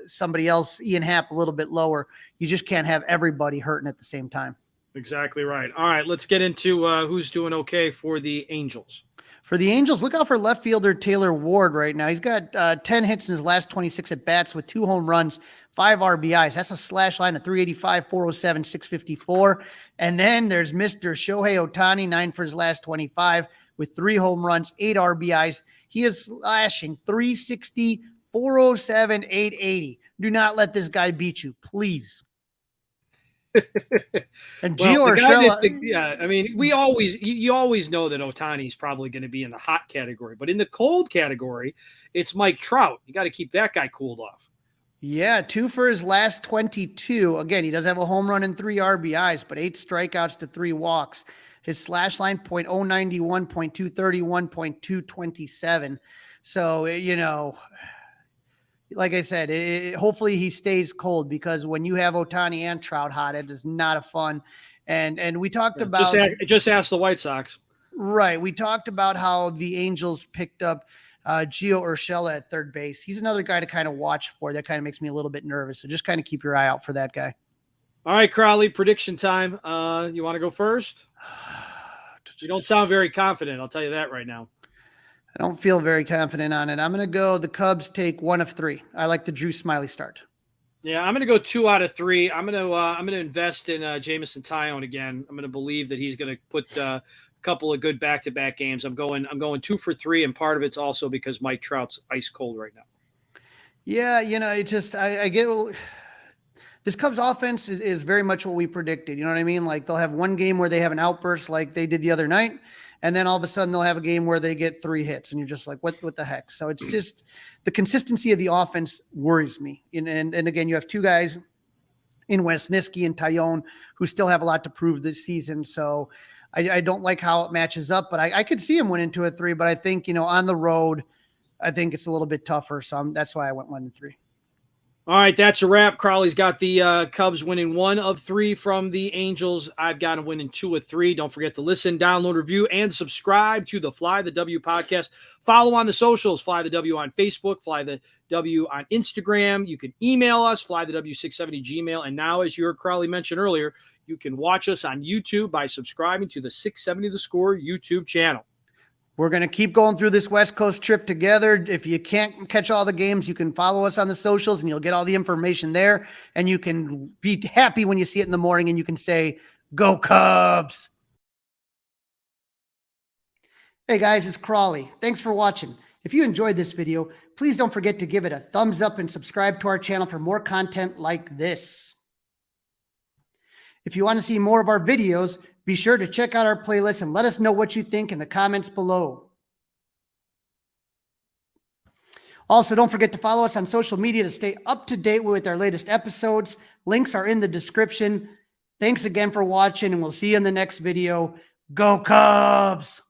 somebody else, Ian Happ, a little bit lower. You just can't have everybody hurting at the same time. Exactly right. All right, let's get into who's doing okay for the Angels. For the Angels, look out for left fielder Taylor Ward right now. He's got 10 hits in his last 26 at bats with 2 home runs, 5 RBIs. That's a slash line of 385, 407, 654. And then there's Mr. Shohei Ohtani, 9 for his last 25 with 3 home runs, 8 RBIs. He is slashing 360, 407, 880. Do not let this guy beat you, please. And Gio Urshela, I mean, you always know that Ohtani's probably going to be in the hot category, but in the cold category, it's Mike Trout. You got to keep that guy cooled off. Yeah, 2 for his last 22. Again, he does have a home run and 3 RBIs, but 8 strikeouts to 3 walks. His slash line, .091, .231, .227. So, like I said, hopefully he stays cold, because when you have Ohtani and Trout hot, it is not a fun. And we talked about just ask the White Sox. Right. We talked about how the Angels picked up Gio Urshela at third base. He's another guy to kind of watch for. That kind of makes me a little bit nervous. So just kind of keep your eye out for that guy. All right, Crawly, prediction time. You want to go first? You don't sound very confident. I'll tell you that right now. I don't feel very confident on it. I'm going to go the Cubs take 1 of 3. I like the Drew Smiley start. Yeah, I'm going to go 2 out of 3. I'm going to invest in Jameson Taillion again. I'm going to believe that he's going to put a couple of good back-to-back games. I'm going 2 for 3, and part of it's also because Mike Trout's ice cold right now. Yeah, it just I get this Cubs offense is very much what we predicted. You know what I mean? Like, they'll have one game where they have an outburst like they did the other night, and then all of a sudden they'll have a game where they get 3 hits, and you're just like, what the heck? So it's just the consistency of the offense worries me. And again, you have 2 guys in Wesniewski and Taillon who still have a lot to prove this season. So I don't like how it matches up, but I could see him winning 2 or 3. But I think, on the road, I think it's a little bit tougher. So that's why I went 1 and 3. All right, that's a wrap. Crawly's got the Cubs winning 1 of 3 from the Angels. I've got them winning 2 of 3. Don't forget to listen, download, review, and subscribe to the Fly the W podcast. Follow on the socials, Fly the W on Facebook, Fly the W on Instagram. You can email us, flythew670 Gmail. And now, as your Crawly mentioned earlier, you can watch us on YouTube by subscribing to the 670 The Score YouTube channel. We're going to keep going through this West Coast trip together. If you can't catch all the games, you can follow us on the socials and you'll get all the information there. And you can be happy when you see it in the morning and you can say, "Go Cubs." Hey guys, it's Crawly. Thanks for watching. If you enjoyed this video, please don't forget to give it a thumbs up and subscribe to our channel for more content like this. If you want to see more of our videos, be sure to check out our playlist and let us know what you think in the comments below. Also, don't forget to follow us on social media to stay up to date with our latest episodes. Links are in the description. Thanks again for watching, and we'll see you in the next video. Go Cubs!